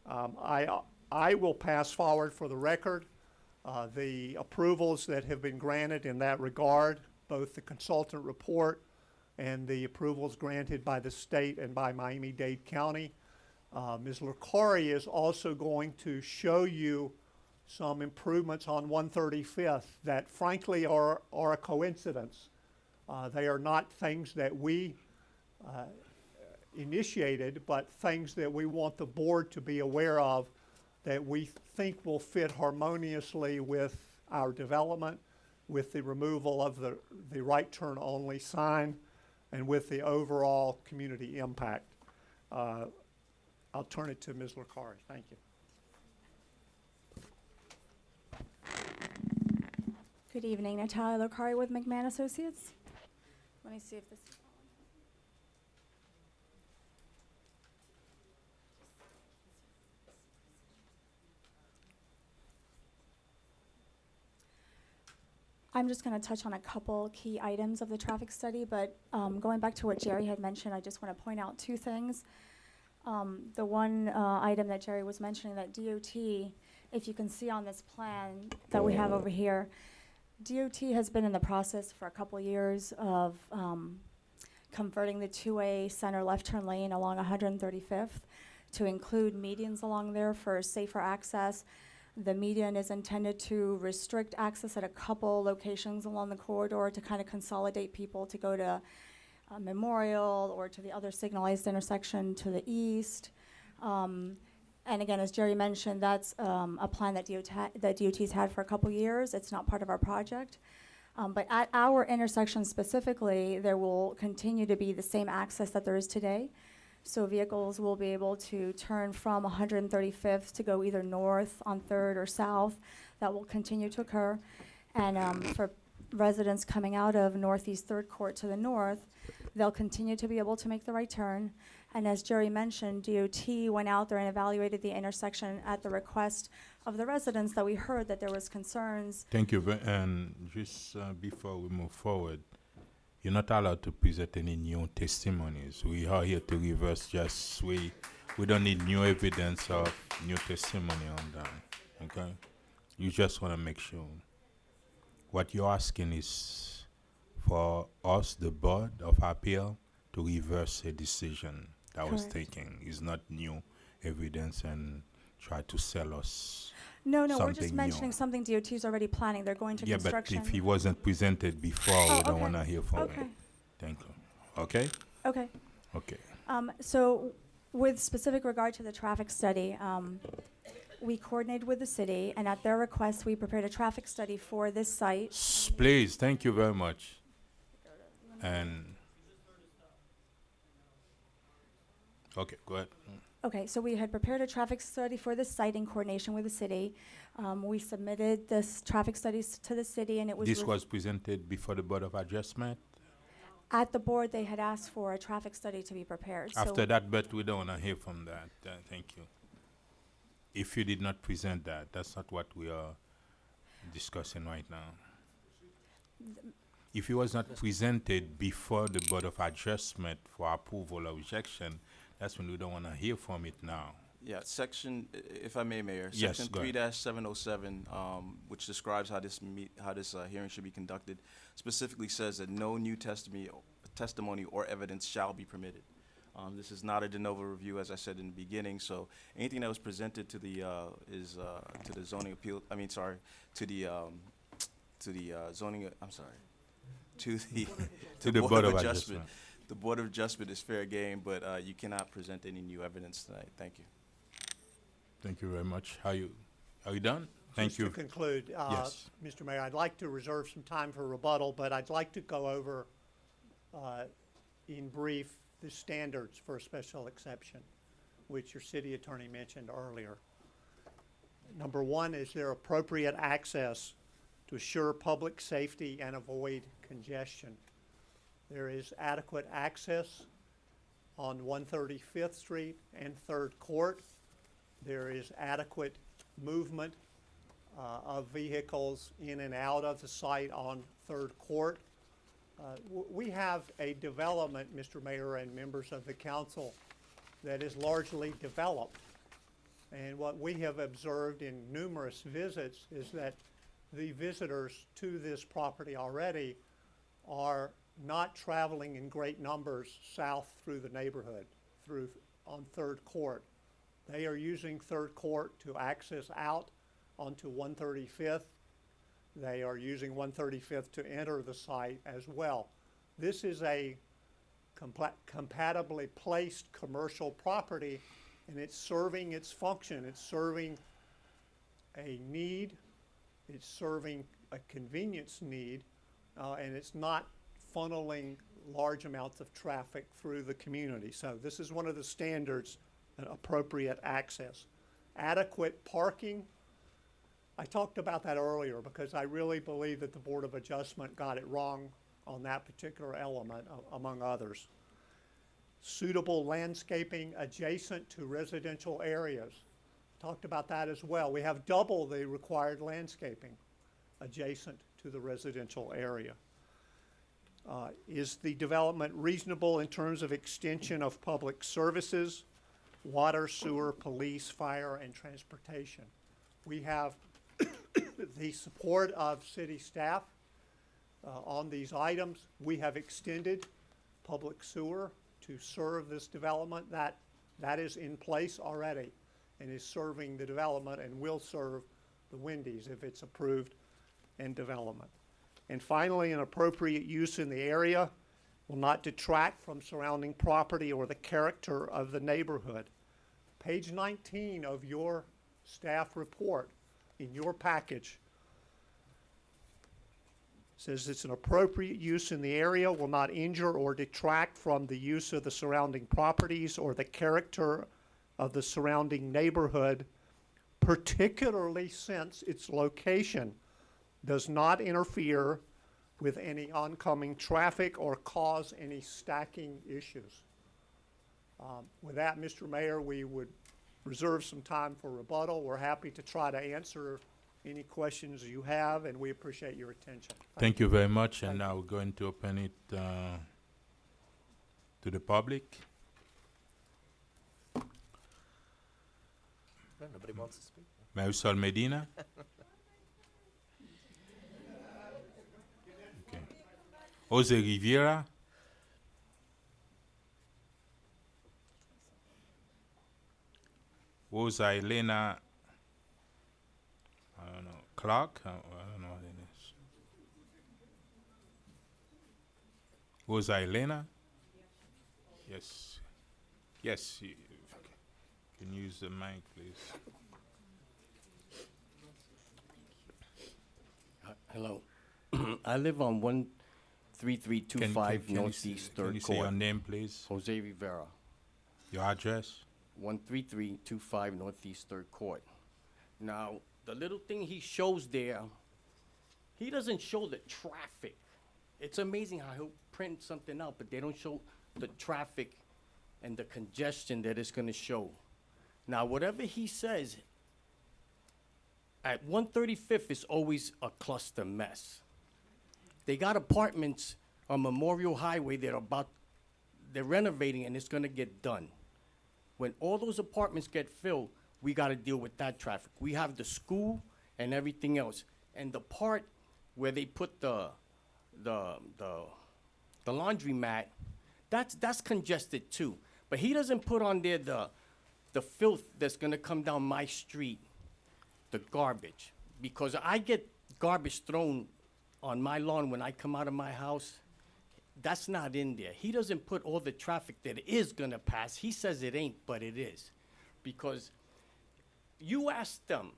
I will pass forward for the record the approvals that have been granted in that regard, both the consultant report and the approvals granted by the state and by Miami-Dade County. Ms. LaCorey is also going to show you some improvements on 135th that frankly are a coincidence. They are not things that we initiated, but things that we want the board to be aware of that we think will fit harmoniously with our development, with the removal of the right turn only sign, and with the overall community impact. I'll turn it to Ms. LaCorey. Thank you. Good evening, Natalia LaCorey with McMahon Associates. Let me see if this is on. I'm just going to touch on a couple key items of the traffic study, but going back to what Jerry had mentioned, I just want to point out two things. The one item that Jerry was mentioning, that DOT, if you can see on this plan that we have over here, DOT has been in the process for a couple years of converting the two-way center left turn lane along 135th to include medians along there for safer access. The median is intended to restrict access at a couple locations along the corridor to kind of consolidate people to go to Memorial or to the other signalized intersection to the east. And again, as Jerry mentioned, that's a plan that DOT's had for a couple years. It's not part of our project. But at our intersection specifically, there will continue to be the same access that there is today. So vehicles will be able to turn from 135th to go either north on 3rd or south. That will continue to occur. And for residents coming out of Northeast 3rd Court to the north, they'll continue to be able to make the right turn. And as Jerry mentioned, DOT went out there and evaluated the intersection at the request of the residents that we heard that there was concerns. Thank you. And just before we move forward, you're not allowed to present any new testimonies. We are here to reverse just, we don't need new evidence of new testimony on that, okay? You just want to make sure. What you're asking is for us, the Board of Appeal, to reverse a decision that was taken. It's not new evidence and try to sell us. No, we're just mentioning something DOT is already planning. They're going to construction. Yeah, but if he wasn't presented before, we don't want to hear from him. Thank you. Okay? Okay. Okay. So with specific regard to the traffic study, we coordinated with the city, and at their request, we prepared a traffic study for this site. Please, thank you very much. And okay, go ahead. Okay, so we had prepared a traffic study for this site in coordination with the city. We submitted this traffic studies to the city, and it was— This was presented before the Board of Adjustment? At the board, they had asked for a traffic study to be prepared. After that, but we don't want to hear from that. Thank you. If you did not present that, that's not what we are discussing right now. If it was not presented before the Board of Adjustment for approval or rejection, that's when we don't want to hear from it now. Yeah, section, if I may, Mayor, yes, section 3-707, which describes how this hearing should be conducted, specifically says that no new testimony or evidence shall be permitted. This is not a de novo review, as I said in the beginning. So anything that was presented to the to the zoning appeal. I mean, sorry, to the zoning. I'm sorry, to the Board of Adjustment. The Board of Adjustment is fair game, but you cannot present any new evidence tonight. Thank you. Thank you very much. Are you done? Thank you. Just to conclude, yes. Mr. Mayor, I'd like to reserve some time for rebuttal, but I'd like to go over in brief the standards for a special exception, which your city attorney mentioned earlier. Number one, is there appropriate access to assure public safety and avoid congestion? There is adequate access on 135th Street and 3rd Court. There is adequate movement of vehicles in and out of the site on 3rd Court. We have a development, Mr. Mayor and members of the council, that is largely developed. And what we have observed in numerous visits is that the visitors to this property already are not traveling in great numbers south through the neighborhood, on Third Court. They are using Third Court to access out onto 135th. They are using 135th to enter the site as well. This is a compatibly placed commercial property, and it's serving its function. It's serving a need, it's serving a convenience need, and it's not funneling large amounts of traffic through the community. So this is one of the standards, appropriate access. Adequate parking, I talked about that earlier because I really believe that the Board of Adjustment got it wrong on that particular element, among others. Suitable landscaping adjacent to residential areas. Talked about that as well. We have double the required landscaping adjacent to the residential area. Is the development reasonable in terms of extension of public services, water, sewer, police, fire, and transportation? We have the support of city staff on these items. We have extended public sewer to serve this development. That is in place already and is serving the development and will serve the Wendy's if it's approved in development. And finally, an appropriate use in the area will not detract from surrounding property or the character of the neighborhood. Page 19 of your staff report in your package says it's an appropriate use in the area, will not injure or detract from the use of the surrounding properties or the character of the surrounding neighborhood, particularly since its location does not interfere with any oncoming traffic or cause any stacking issues. With that, Mr. Mayor, we would reserve some time for rebuttal. We're happy to try to answer any questions you have, and we appreciate your attention. Thank you very much, and now we're going to open it to the public. Nobody wants to speak. Marisol Medina. Okay. Jose Riviera. Rosa Elena, I don't know, Clark? I don't know what it is. Rosa Elena? Yes. Yes. Okay. Can you use the mic, please? Hello. I live on 13325 Can you Northeast can you Third say your Court. name, please? Jose Rivera, Your address? 13325 Northeast Third Court. Now, the little thing he shows there, he doesn't show the traffic. It's amazing how he'll print something out, but they don't show the traffic and the congestion that it's gonna show. Now, whatever he says, at 135th is always a cluster mess. They got apartments on Memorial Highway they're renovating and it's gonna get done. When all those apartments get filled, we gotta deal with that traffic. We have the school and everything else. And the part where they put the laundromat, that's congested too. But he doesn't put on there the filth that's gonna come down my street, the garbage. Because I get garbage thrown on my lawn when I come out of my house. That's not in there. He doesn't put all the traffic that is gonna pass. He says it ain't, but it is. Because you ask them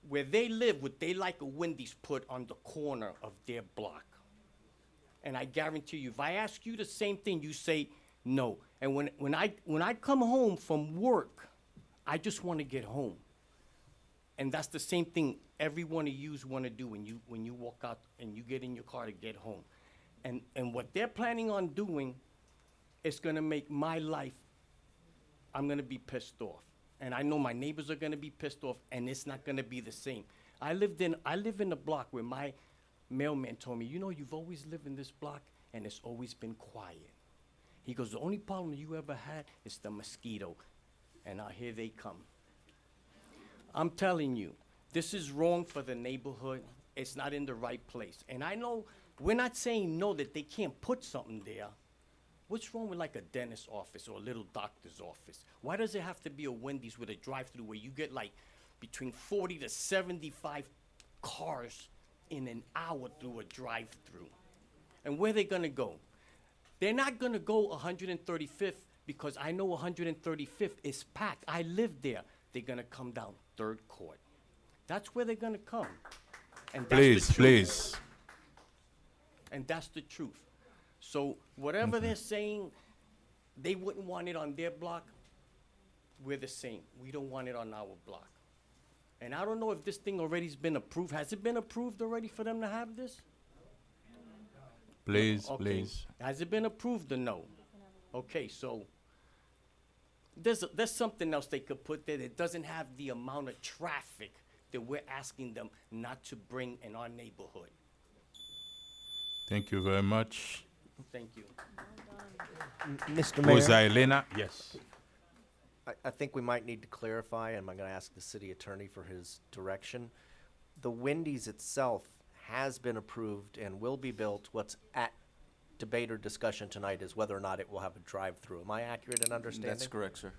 where they live, would they like a Wendy's put on the corner of their block? And I guarantee you, if I ask you the same thing, you say no. And when I come home from work, I just wanna get home. And that's the same thing every one of yous wanna do when you walk out and you get in your car to get home. And what they're planning on doing is gonna make my life, I'm gonna be pissed off. And I know my neighbors are gonna be pissed off, and it's not gonna be the same. I live in a block where my mailman told me, you know, you've always lived in this block, and it's always been quiet. He goes, the only problem you ever had is the mosquito. And now here they come. I'm telling you, this is wrong for the neighborhood. It's not in the right place. And I know, we're not saying no that they can't put something there. What's wrong with like a dentist's office or a little doctor's office? Why does it have to be a Wendy's with a drive-through where you get like between 40 to 75 cars in an hour through a drive-through? And where they gonna go? They're not gonna go 135th because I know 135th is packed. I live there. They're gonna come down Third Court. That's where they're gonna come. And that's Please, the truth. please. And that's the truth. So whatever they're saying, they wouldn't want it on their block, we're the same. We don't want it on our block. And I don't know if this thing already's been approved. Has it been approved already for them to have this? Please, Okay. please. Has it been approved or no? Okay, so there's something else they could put there that doesn't have the amount of traffic that we're asking them not to bring in our neighborhood. Thank you very much. Thank you. Mr. Mayor, Rosa Elena? Yes. I think we might need to clarify, and I'm going to ask the city attorney for his direction. The Wendy's itself has been approved and will be built. What's at debate or discussion tonight is whether or not it will have a drive-through. Am I accurate in understanding? That's correct, sir.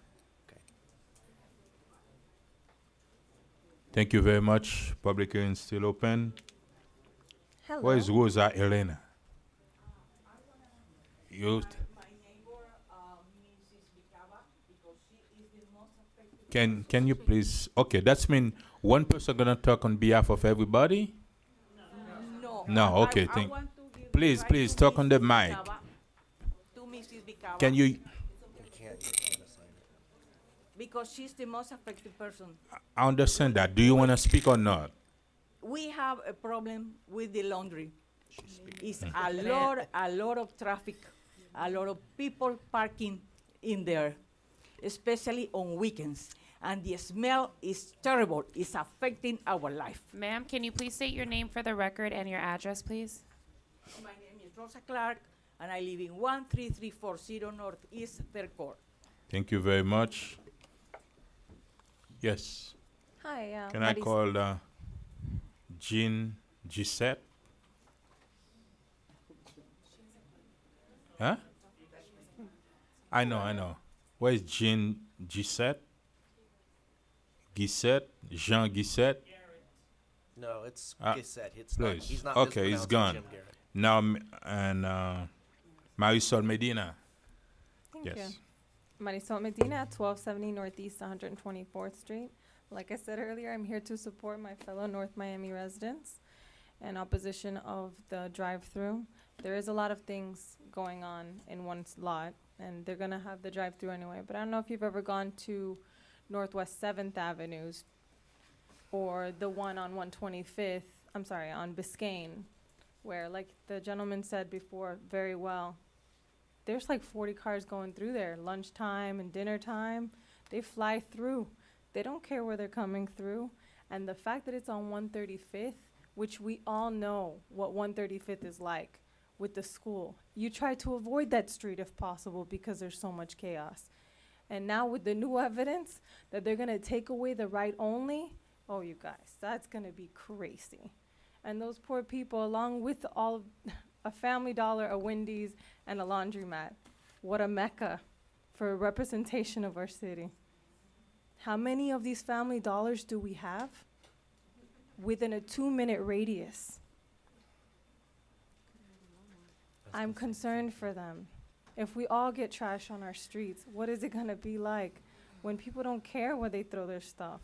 Okay. Thank you very much. Public hearing still open. Hello. Where is Rosa Elena? You, My neighbor, Mrs. Vicava, because she is the most affected. can you please, okay, that's mean one person gonna talk on behalf of everybody? No. No, okay, I thank- want to give the please, right please, to talk on the Mrs. mic. Vicava, to Mrs. Vicava. Can you, You can't assign it. Because she's the most affected person. I understand that. Do you wanna speak or not? We have a problem with the laundry. It's a lot of traffic, a lot of people parking in there, especially on weekends. And the smell is terrible. It's affecting our life. Ma'am, can you please state your name for the record and your address, please? My name is Rosa Clark, and I live in 13340 Northeast Third Court. Thank you very much. Yes. Hi. Can I call Jean Gisette? Huh? I know. Where is Jean Gisette? Gisette? Jean Gisette? No, it's Ah, Gissette. It's not, Please. he's not Okay, he's mispronouncing gone. Jim Garrett. Now, Marisol Medina. Thank Yes. you. Marisol Medina at 1270 Northeast 124th Street. Like I said earlier, I'm here to support my fellow North Miami residents in opposition of the drive-through. There is a lot of things going on in one lot, and they're gonna have the drive-through anyway. But I don't know if you've ever gone to Northwest 7th Avenues or the one on 125th, I'm sorry, on Biscayne, where, like the gentleman said before very well, there's like 40 cars going through there, lunchtime and dinner time. They fly through. They don't care where they're coming through. And the fact that it's on 135th, which we all know what 135th is like with the school. You try to avoid that street if possible because there's so much chaos. And now with the new evidence that they're gonna take away the right only, oh, you guys, that's gonna be crazy. And those poor people, along with all, a Family Dollar, a Wendy's, and a laundromat. What a mecca for a representation of our city. How many of these Family Dollars do we have within a 2-minute radius? I'm concerned for them. If we all get trash on our streets, what is it gonna be like when people don't care where they throw their stuff?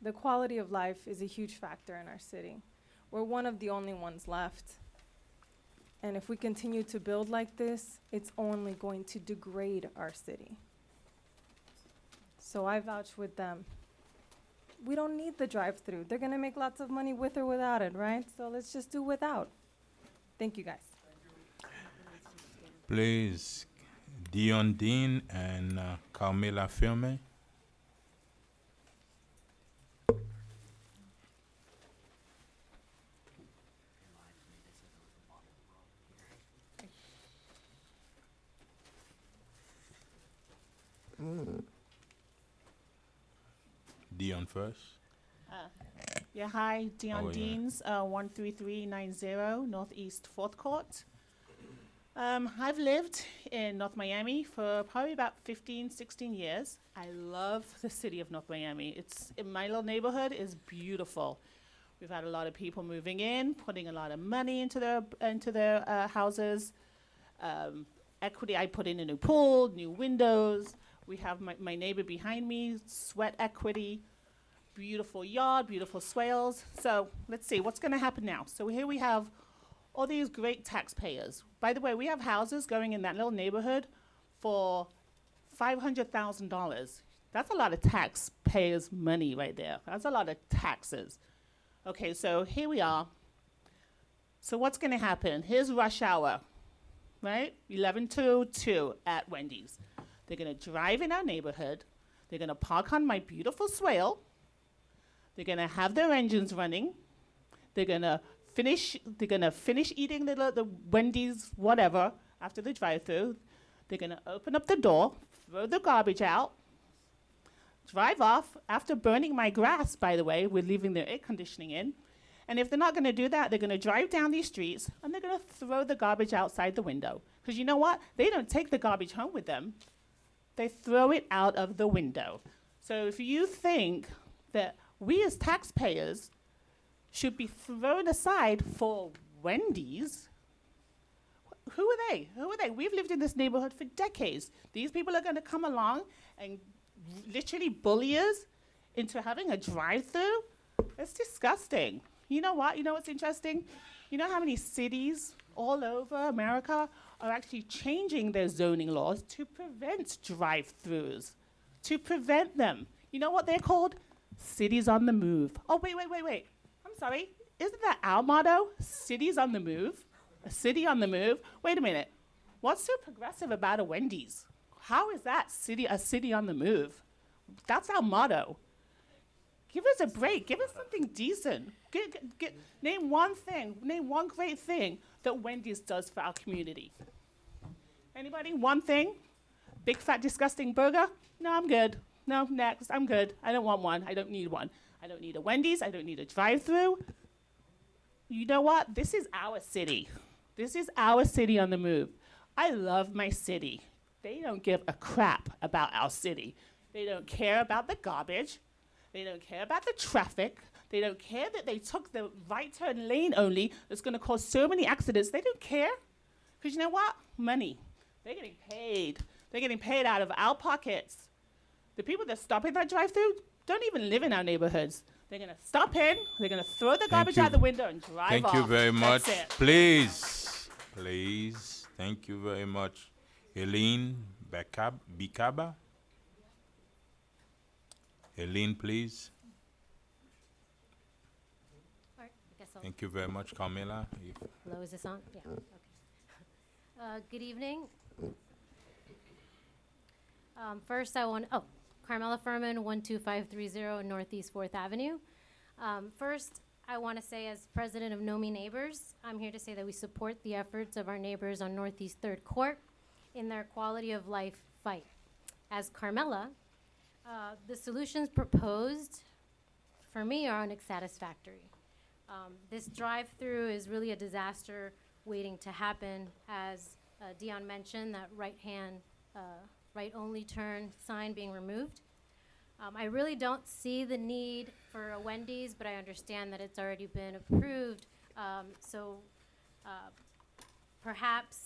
The quality of life is a huge factor in our city. We're one of the only ones left. And if we continue to build like this, it's only going to degrade our city. So I vouch with them. We don't need the drive-through. They're gonna make lots of money with or without it, right? So let's just do without. Thank you, guys. Please, Dion Dean and Carmela Firme. Dion first. Yeah, hi, Dion Oh, yeah. Deans, 13390 Northeast 4th Court. I've lived in North Miami for probably about 15, 16 years. I love the city of North Miami. It's, in my little neighborhood is beautiful. We've had a lot of people moving in, putting a lot of money into their houses. Equity, I put in a new pool, new windows. We have my neighbor behind me, sweat equity. Beautiful yard, beautiful swales. So let's see what's going to happen now. So here we have all these great taxpayers. By the way, we have houses going in that little neighborhood for $500,000. That's a lot of taxpayers' money right there. That's a lot of taxes. Okay, so here we are. So what's going to happen? Here's rush hour, right? 11 to 2 at Wendy's. They're going to drive in our neighborhood. They're going to park on my beautiful swale. They're gonna have their engines running. They're gonna finish eating the Wendy's whatever after the drive-through. They're gonna open up the door, throw the garbage out, drive off after burning my grass. By the way, we're leaving their air conditioning in. And if they're not gonna do that, they're gonna drive down these streets and they're gonna throw the garbage outside the window. Because you know what? They don't take the garbage home with them. They throw it out of the window. So if you think that we as taxpayers should be thrown aside for Wendy's, who are they? Who are they? We've lived in this neighborhood for decades. These people are going to come along and literally bully us into having a drive-through? It's disgusting. You know what? You know what's interesting? You know how many cities all over America are actually changing their zoning laws to prevent drive-throughs, to prevent them. You know what they're called? Cities on the move. Oh, wait. I'm sorry. Isn't that our motto? Cities on the move? A city on the move? Wait a minute. What's so progressive about a Wendy's? How is that a city on the move? That's our motto. Give us a break. Give us something decent. Name one thing. Name one great thing that Wendy's does for our community. Anybody? One thing? Big, fat, disgusting burger? No, I'm good. No, next. I'm good. I don't want one. I don't need one. I don't need a Wendy's. I don't need a drive-through. You know what? This is our city. This is our city on the move. I love my city. They don't give a crap about our city. They don't care about the garbage. They don't care about the traffic. They don't care that they took the right turn lane only that's going to cause so many accidents. They don't care. Because you know what? Money. They're getting paid. They're getting paid out of our pockets. The people that stop in that drive-through don't even live in our neighborhoods. They're going to stop in, they're going to throw the garbage out the window and drive off. Thank you very much. That's it. Please. Thank you very much. Eileen Bicaba. Eileen, please. All right, I guess I'll. Thank you very much, Carmela. Hello, is this on? Yeah, okay. Good evening. First, Carmela Furman, 12530 Northeast 4th Avenue. First, I want to say, as president of Know Me Neighbors, I'm here to say that we support the efforts of our neighbors on Northeast 3rd Court in their quality of life fight. As Carmela, the solutions proposed for me are unsatisfactory. This drive-through is really a disaster waiting to happen. As Dion mentioned, that right-only turn sign being removed. I really don't see the need for a Wendy's, but I understand that it's already been approved. Perhaps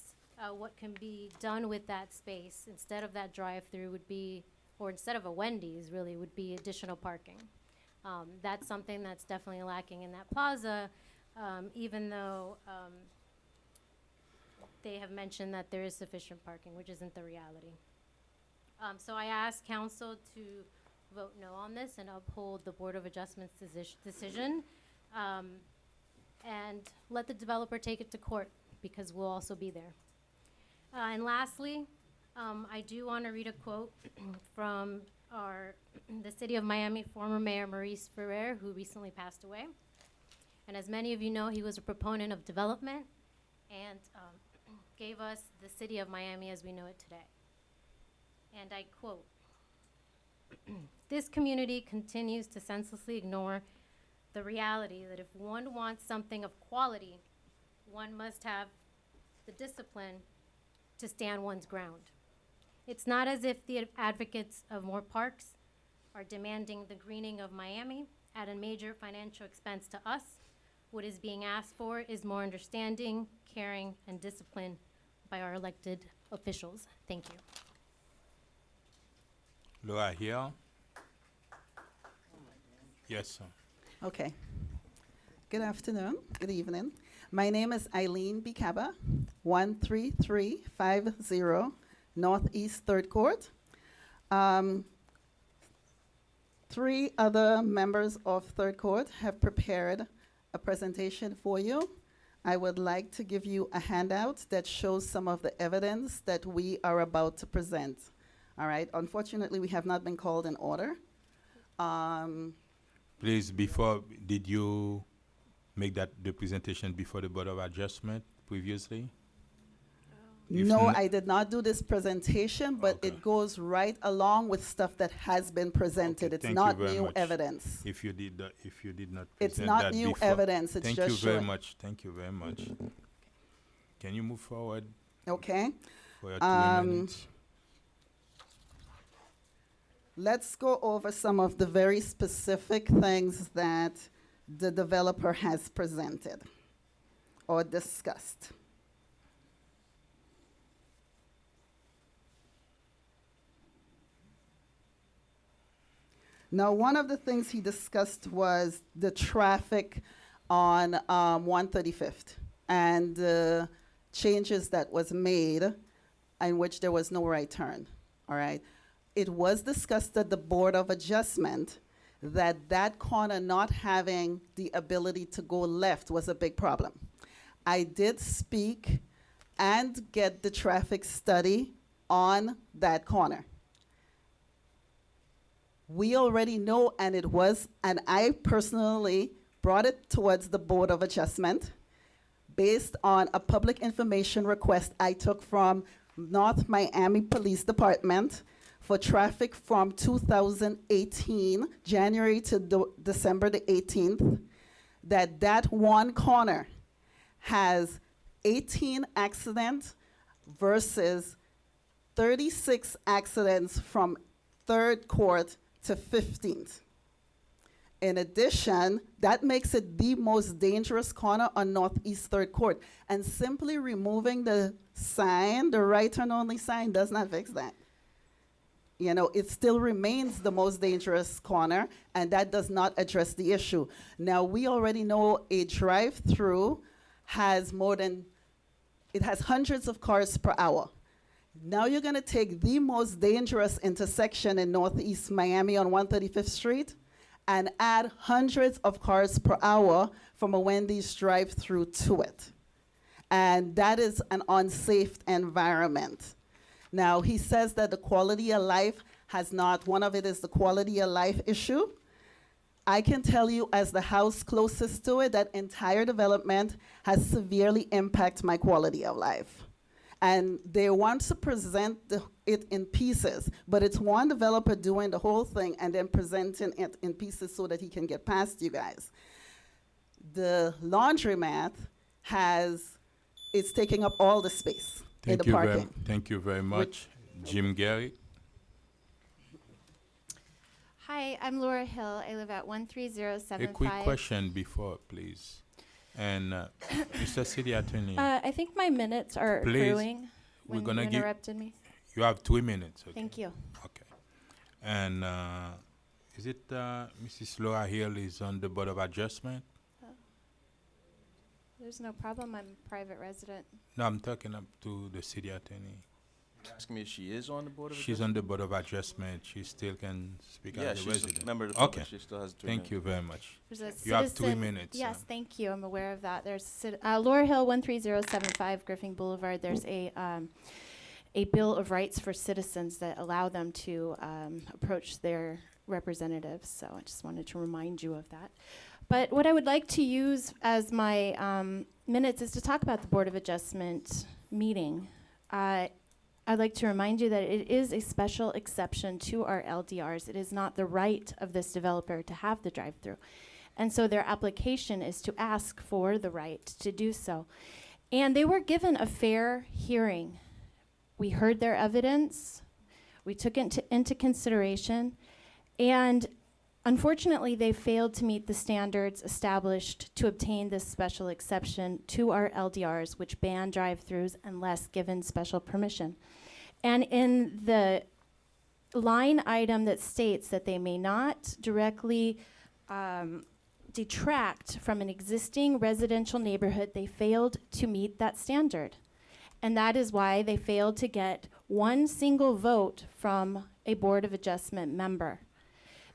what can be done with that space instead of that drive-through would be, or instead of a Wendy's really, would be additional parking. That's something that's definitely lacking in that plaza, even though they have mentioned that there is sufficient parking, which isn't the reality. So I ask council to vote no on this and uphold the Board of Adjustments decision, and let the developer take it to court, because we'll also be there. And lastly, I do want to read a quote from the City of Miami former Mayor Maurice Ferrer, who recently passed away. And as many of you know, he was a proponent of development and gave us the City of Miami as we know it today. And I quote, This community continues to senselessly ignore the reality that if one wants something of quality, one must have the discipline to stand one's ground. It's not as if the advocates of more parks are demanding the greening of Miami at a major financial expense to us. What is being asked for is more understanding, caring, and discipline by our elected officials. Thank you. Laura here. Yes, sir. Okay. Good afternoon, good evening. My name is Eileen Bicaba, 13350 Northeast 3rd Court. 3 other members of 3rd Court have prepared a presentation for you. I would like to give you a handout that shows some of the evidence that we are about to present. All right, unfortunately, we have not been called in order. Please, did you make the presentation before the Board of Adjustment previously? If No, n- I did not do this presentation, but Okay. it goes right along with stuff that has been presented. Okay, It's thank you not very new much. evidence. If you did not It's present not that new before. evidence, it's Thank just you very showing. much. Thank you very much. Can you move forward Okay, for your 2 minutes? let's go over some of the very specific things that the developer has presented or discussed. Now, one of the things he discussed was the traffic on 135th and the changes that was made in which there was no right turn, all right? It was discussed at the Board of Adjustment that that corner not having the ability to go left was a big problem. I did speak and get the traffic study on that corner. We already know, and I personally brought it towards the Board of Adjustment based on a public information request I took from North Miami Police Department for traffic from 2018, January to December the 18th, that one corner has 18 accidents versus 36 accidents from 3rd Court to 15th. In addition, that makes it the most dangerous corner on Northeast 3rd Court. And simply removing the sign, the right turn only sign, does not fix that. You know, it still remains the most dangerous corner, and that does not address the issue. Now, we already know a drive-through has it has hundreds of cars per hour. Now you're gonna take the most dangerous intersection in Northeast Miami on 135th Street and add hundreds of cars per hour from a Wendy's drive-through to it. And that is an unsafe environment. Now, he says that the quality of life one of it is the quality of life issue. I can tell you, as the house closest to it, that entire development has severely impacted my quality of life. And they want to present it in pieces, but it's one developer doing the whole thing and then presenting it in pieces so that he can get past you guys. The laundromat it's taking up all the space in the parking. Thank you very much. Jim Gary. Hi, I'm Laura Hill. I live at 13075. A quick question before, please. And Mr. City Attorney, I think my minutes are Please, accruing we're when gonna you give- interrupted me. you have 2 minutes. Okay. Thank you. Okay. And is it Mrs. Laura Hill is on the Board of Adjustment? There's no problem. I'm a private resident. No, I'm talking up to the City Attorney. Asking me if she is on the Board of She's on the Board of Adjustment. She still can speak Yeah, as a she's resident. a member of the Okay. public. She still has 3 Thank minutes. you very much. There's a You have 3 citizen- minutes. Yes, thank you. I'm aware of that. There's Laura Hill, 13075 Griffin Boulevard. There's a Bill of Rights for citizens that allow them to approach their representatives. So I just wanted to remind you of that. But what I would like to use as my minutes is to talk about the Board of Adjustment meeting. I'd like to remind you that it is a special exception to our LDRs. It is not the right of this developer to have the drive-through. And so their application is to ask for the right to do so. And they were given a fair hearing. We heard their evidence, we took it into consideration, and unfortunately, they failed to meet the standards established to obtain this special exception to our LDRs, which ban drive-throughs unless given special permission. And in the line item that states that they may not directly detract from an existing residential neighborhood, they failed to meet that standard. And that is why they failed to get one single vote from a Board of Adjustment member.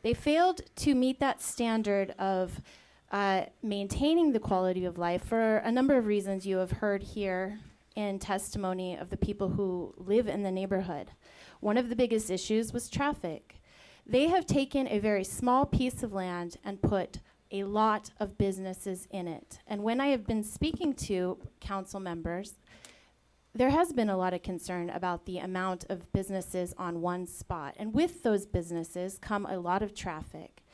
They failed to meet that standard of maintaining the quality of life for a number of reasons you have heard here in testimony of the people who live in the neighborhood. One of the biggest issues was traffic. They have taken a very small piece of land and put a lot of businesses in it. And when I have been speaking to council members, there has been a lot of concern about the amount of businesses on one spot. And with those businesses come a lot of traffic.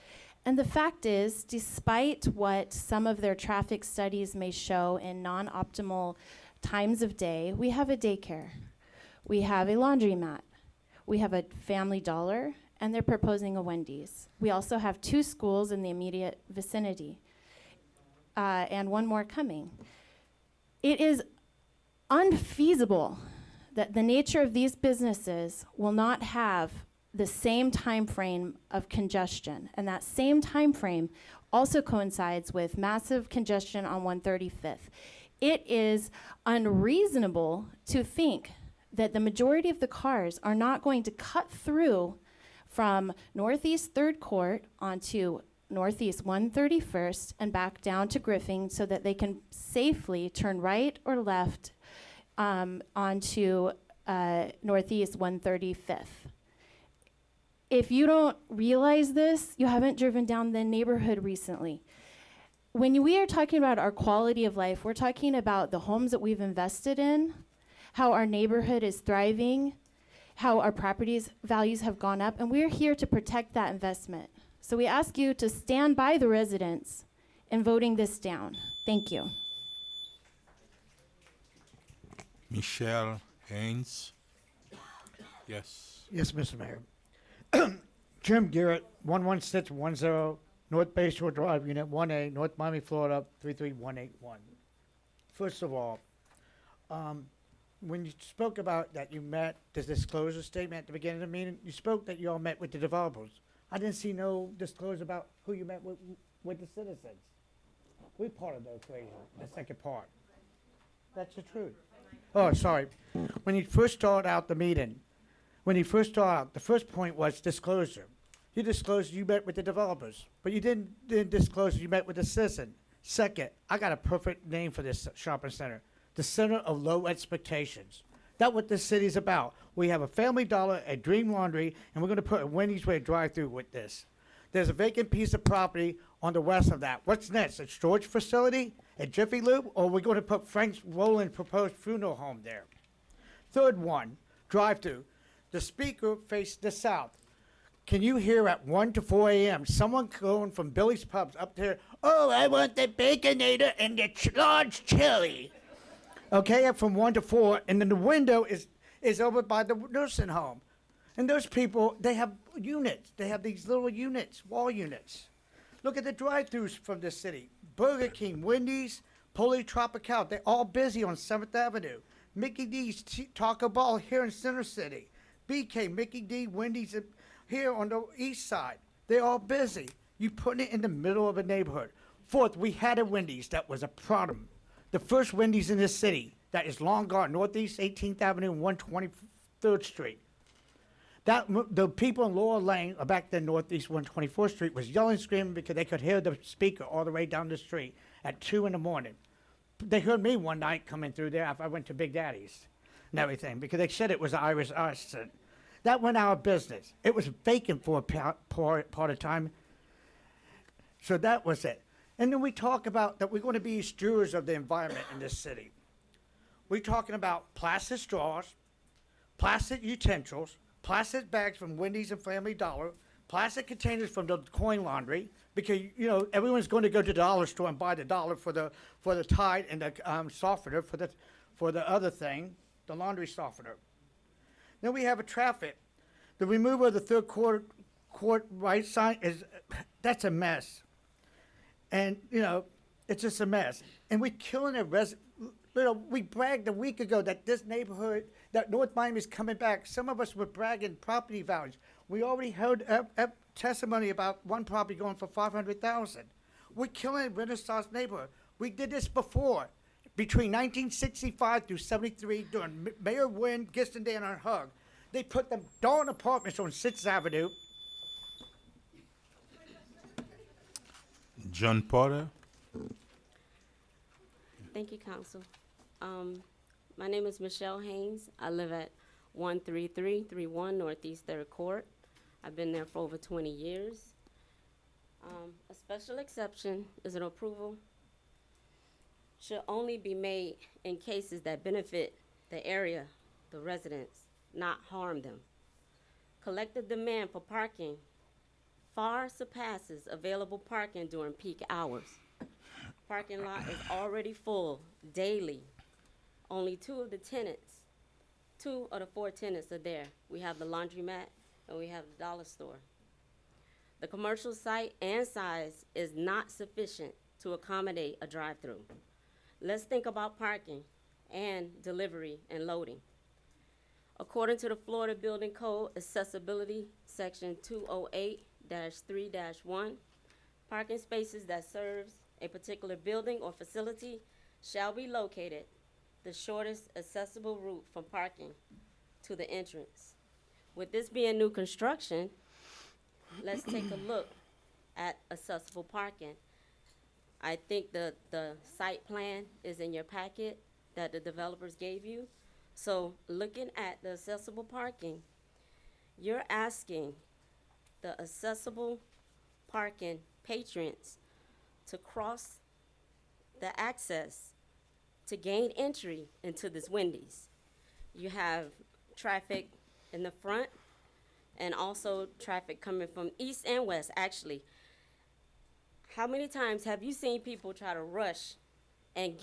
And the fact is, despite what some of their traffic studies may show in non-optimal times of day, we have a daycare, we have a laundromat, we have a Family Dollar, and they're proposing a Wendy's. We also have 2 schools in the immediate vicinity, and one more coming. It is unfeasible that the nature of these businesses will not have the same time frame of congestion, and that same time frame also coincides with massive congestion on 135th. It is unreasonable to think that the majority of the cars are not going to cut through from Northeast 3rd Court onto Northeast 131st and back down to Griffin so that they can safely turn right or left onto Northeast 135th. If you don't realize this, you haven't driven down the neighborhood recently. When we are talking about our quality of life, we're talking about the homes that we've invested in, how our neighborhood is thriving, how our properties values have gone up, and we're here to protect that investment. So we ask you to stand by the residents in voting this down. Thank you. Michelle Haynes. Yes. Yes, Mr. Mayor. Jim Garrett, 11610 North Bay Shore Drive, Unit 1A, North Miami, Florida, 33181. First of all, when you spoke about that you met the disclosure statement at the beginning of the meeting, you spoke that you all met with the developers. I didn't see no disclosure about who you met with the citizens. We're part of the equation, the second part. That's the truth. Oh, sorry. When you first started out the meeting, the first point was disclosure. You disclosed you met with the developers, but you didn't disclose you met with the citizen. Second, I got a perfect name for this shopping center. The Center of Low Expectations. That's what this city's about. We have a Family Dollar, a Dream Laundry, and we're going to put a Wendy's way drive-through with this. There's a vacant piece of property on the west of that. What's next? A storage facility? A Jiffy Lube? Or we're going to put Frank's Roland proposed funeral home there? Third one, drive-through. The speaker faced the south. Can you hear at 1 to 4 a.m. someone going from Billy's Pubs up there, oh, I want the Baconator and the large chili. Okay, from 1 to 4, and then the window is over by the nursing home. And those people, they have units. They have these little units, wall units. Look at the drive-thrus from this city. Burger King, Wendy's, Poli Tropical, they're all busy on 7th Avenue. Mickey D's, Taco Bell here in Center City. BK, Mickey D, Wendy's here on the east side. They're all busy. You put it in the middle of a neighborhood. Fourth, we had a Wendy's that was a problem. The first Wendy's in this city that is long gone, Northeast 18th Avenue and 123rd Street. The people in Laurel Lane, back then Northeast 124th Street, was yelling, screaming because they could hear the speaker all the way down the street at 2 in the morning. They heard me one night coming through there after I went to Big Daddy's and everything because they said it was an Irish accent. That went out of business. It was vacant for a part of time. So that was it. And then we talk about that we're going to be stewards of the environment in this city. We're talking about plastic straws, plastic utensils, plastic bags from Wendy's and Family Dollar, plastic containers from the coin laundry, because, you know, everyone's going to go to the dollar store and buy the dollar for the Tide and the softener for the other thing, the laundry softener. Then we have a traffic. The removal of the third court right sign that's a mess. And, you know, it's just a mess. And we're killing a you know, we bragged a week ago that this neighborhood, that North Miami is coming back. Some of us were bragging property values. We already heard testimony about one property going for $500,000. We're killing a Renaissance neighborhood. We did this before, between 1965 through 73, during Mayor Wynn, Giston Dan, and Hug. They put them darn apartments on 6th Avenue. John Porter. Thank you, Council. My name is Michelle Haynes. I live at 13331 Northeast 3rd Court. I've been there for over 20 years. A special exception is an approval should only be made in cases that benefit the area, the residents, not harm them. Collective demand for parking far surpasses available parking during peak hours. Parking lot is already full daily. Only two of the 4 tenants are there. We have the laundromat and we have the dollar store. The commercial site and size is not sufficient to accommodate a drive-through. Let's think about parking and delivery and loading. According to the Florida Building Code Accessibility Section 208-3-1, parking spaces that serves a particular building or facility shall be located the shortest accessible route from parking to the entrance. With this being new construction, let's take a look at accessible parking. I think the site plan is in your packet that the developers gave you. So looking at the accessible parking, you're asking the accessible parking patrons to cross the access to gain entry into this Wendy's. You have traffic in the front and also traffic coming from east and west, actually. How many times have you seen people try to rush and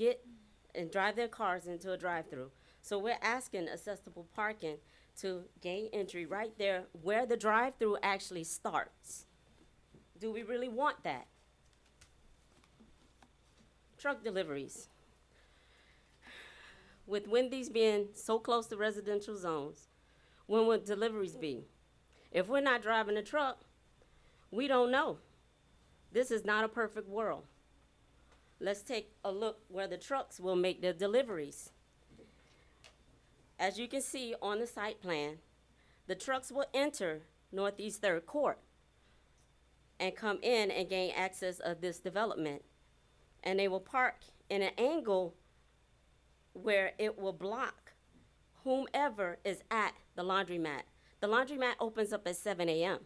drive their cars into a drive-through? So we're asking accessible parking to gain entry right there where the drive-through actually starts. Do we really want that? Truck deliveries. With Wendy's being so close to residential zones, when would deliveries be? If we're not driving a truck, we don't know. This is not a perfect world. Let's take a look where the trucks will make their deliveries. As you can see on the site plan, the trucks will enter Northeast 3rd Court and come in and gain access of this development. And they will park in an angle where it will block whomever is at the laundromat. The laundromat opens up at 7 a.m.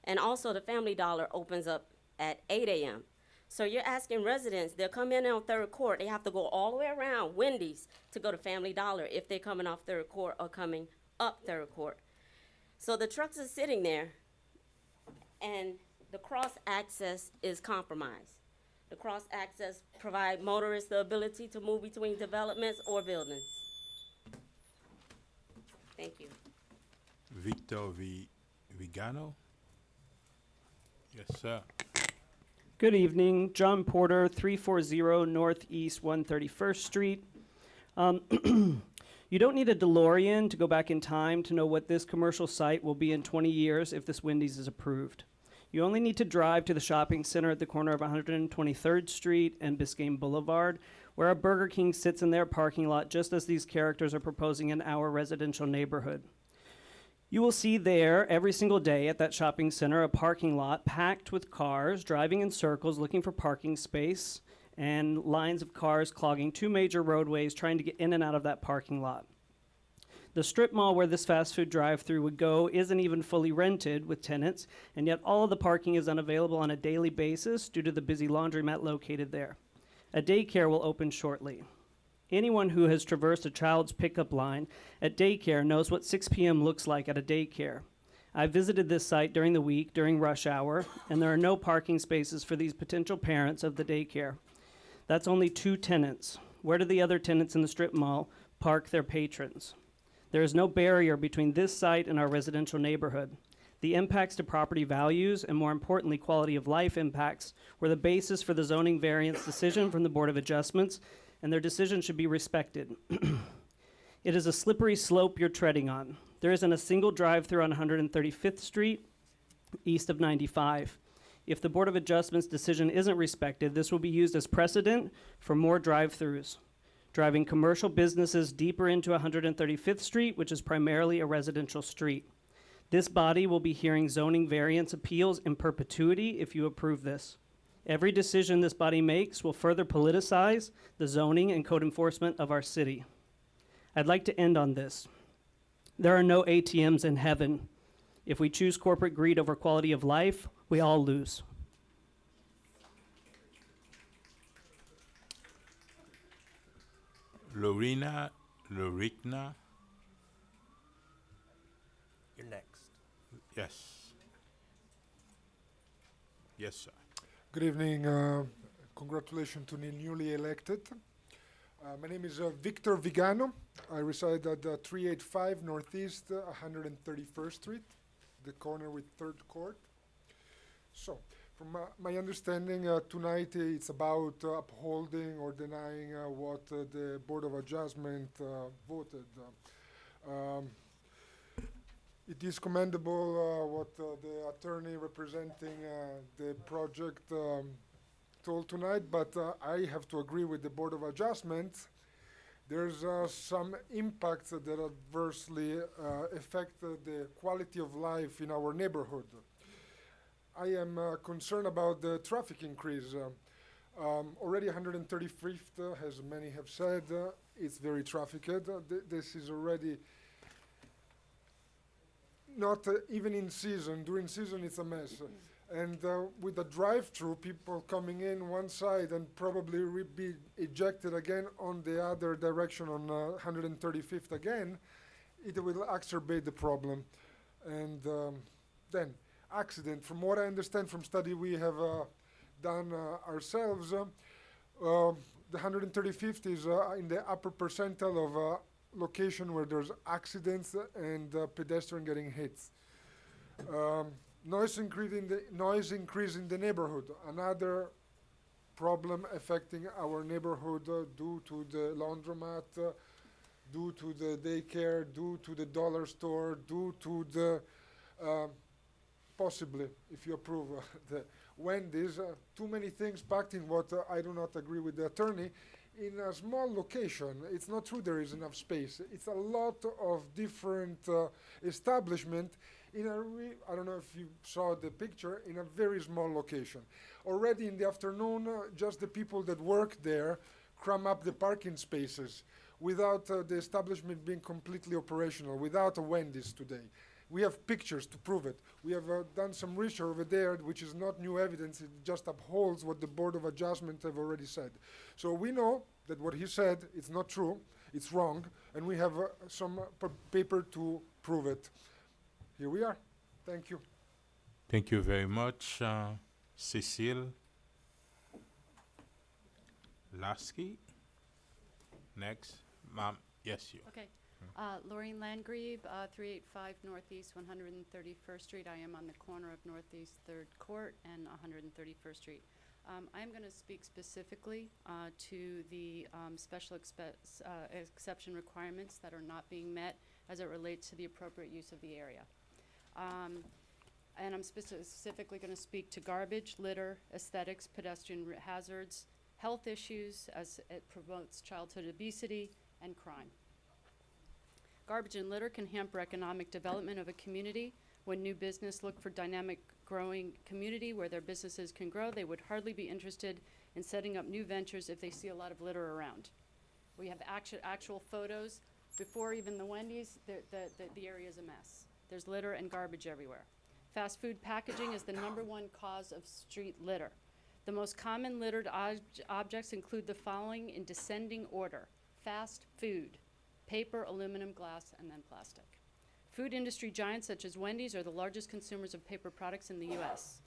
And also the Family Dollar opens up at 8 a.m. So you're asking residents, they'll come in on 3rd Court, they have to go all the way around Wendy's to go to Family Dollar if they're coming off 3rd Court or coming up 3rd Court. So the trucks are sitting there and the cross access is compromised. The cross access provide motorists the ability to move between developments or buildings. Thank you. Victor Vigano. Yes, sir. Good evening, John Porter, 340 Northeast 131st Street. You don't need a DeLorean to go back in time to know what this commercial site will be in 20 years if this Wendy's is approved. You only need to drive to the shopping center at the corner of 123rd Street and Biscayne Boulevard, where a Burger King sits in their parking lot just as these characters are proposing in our residential neighborhood. You will see there every single day at that shopping center a parking lot packed with cars driving in circles looking for parking space and lines of cars clogging 2 major roadways trying to get in and out of that parking lot. The strip mall where this fast food drive-through would go isn't even fully rented with tenants, and yet all of the parking is unavailable on a daily basis due to the busy laundromat located there. A daycare will open shortly. Anyone who has traversed a child's pickup line at daycare knows what 6 p.m. looks like at a daycare. I visited this site during the week, during rush hour, and there are no parking spaces for these potential parents of the daycare. That's only 2 tenants. Where do the other tenants in the strip mall park their patrons? There is no barrier between this site and our residential neighborhood. The impacts to property values, and more importantly, quality of life impacts, were the basis for the zoning variance decision from the Board of Adjustments, and their decision should be respected. It is a slippery slope you're treading on. There isn't a single drive-through on 135th Street, east of 95. If the Board of Adjustments decision isn't respected, this will be used as precedent for more drive-throughs, driving commercial businesses deeper into 135th Street, which is primarily a residential street. This body will be hearing zoning variance appeals in perpetuity if you approve this. Every decision this body makes will further politicize the zoning and code enforcement of our city. I'd like to end on this. There are no ATMs in heaven. If we choose corporate greed over quality of life, we all lose. Lorena. You're next. Yes. Yes, sir. Good evening. Congratulations to the newly elected. My name is Victor Vigano. I reside at 385 Northeast 131st Street, the corner with 3rd Court. So, from my understanding, tonight it's about upholding or denying what the Board of Adjustment voted. It is commendable what the attorney representing the project told tonight, but I have to agree with the Board of Adjustment. There's some impacts that adversely affect the quality of life in our neighborhood. I am concerned about the traffic increase. Already 135th, as many have said, it's very trafficked. This is already not even in season. During season, it's a mess. And with the drive-through, people coming in one side and probably be ejected again on the other direction on 135th again, it will exacerbate the problem. And then accident. From what I understand from study we have done ourselves, the 135th is in the upper percentile of location where there's accidents and pedestrian getting hit. Noise increase in the neighborhood. Another problem affecting our neighborhood due to the laundromat, due to the daycare, due to the dollar store, due to the possibly, if you approve, the Wendy's. Too many things packed in what I do not agree with the attorney. In a small location, it's not true there is enough space. It's a lot of different establishment in a, I don't know if you saw the picture, in a very small location. Already in the afternoon, just the people that work there cram up the parking spaces without the establishment being completely operational, without a Wendy's today. We have pictures to prove it. We have done some research over there, which is not new evidence. It just upholds what the Board of Adjustment have already said. So we know that what he said, it's not true, it's wrong, and we have some paper to prove it. Here we are. Thank you. Thank you very much, Cecile Lasky. Next, ma'am. Yes, you. Okay. Lorraine Landgrebe, 385 Northeast 131st Street. I am on the corner of Northeast 3rd Court and 131st Street. I am going to speak specifically to the special exception requirements that are not being met as it relates to the appropriate use of the area. And I'm specifically going to speak to garbage, litter, aesthetics, pedestrian hazards, health issues as it promotes childhood obesity, and crime. Garbage and litter can hamper economic development of a community. When new business look for dynamic growing community where their businesses can grow, they would hardly be interested in setting up new ventures if they see a lot of litter around. We have actual photos. Before even the Wendy's, the area is a mess. There's litter and garbage everywhere. Fast food packaging is the #1 cause of street litter. The most common littered objects include the following in descending order: fast food, paper, aluminum, glass, and then plastic. Food industry giants such as Wendy's are the largest consumers of paper products in the U.S.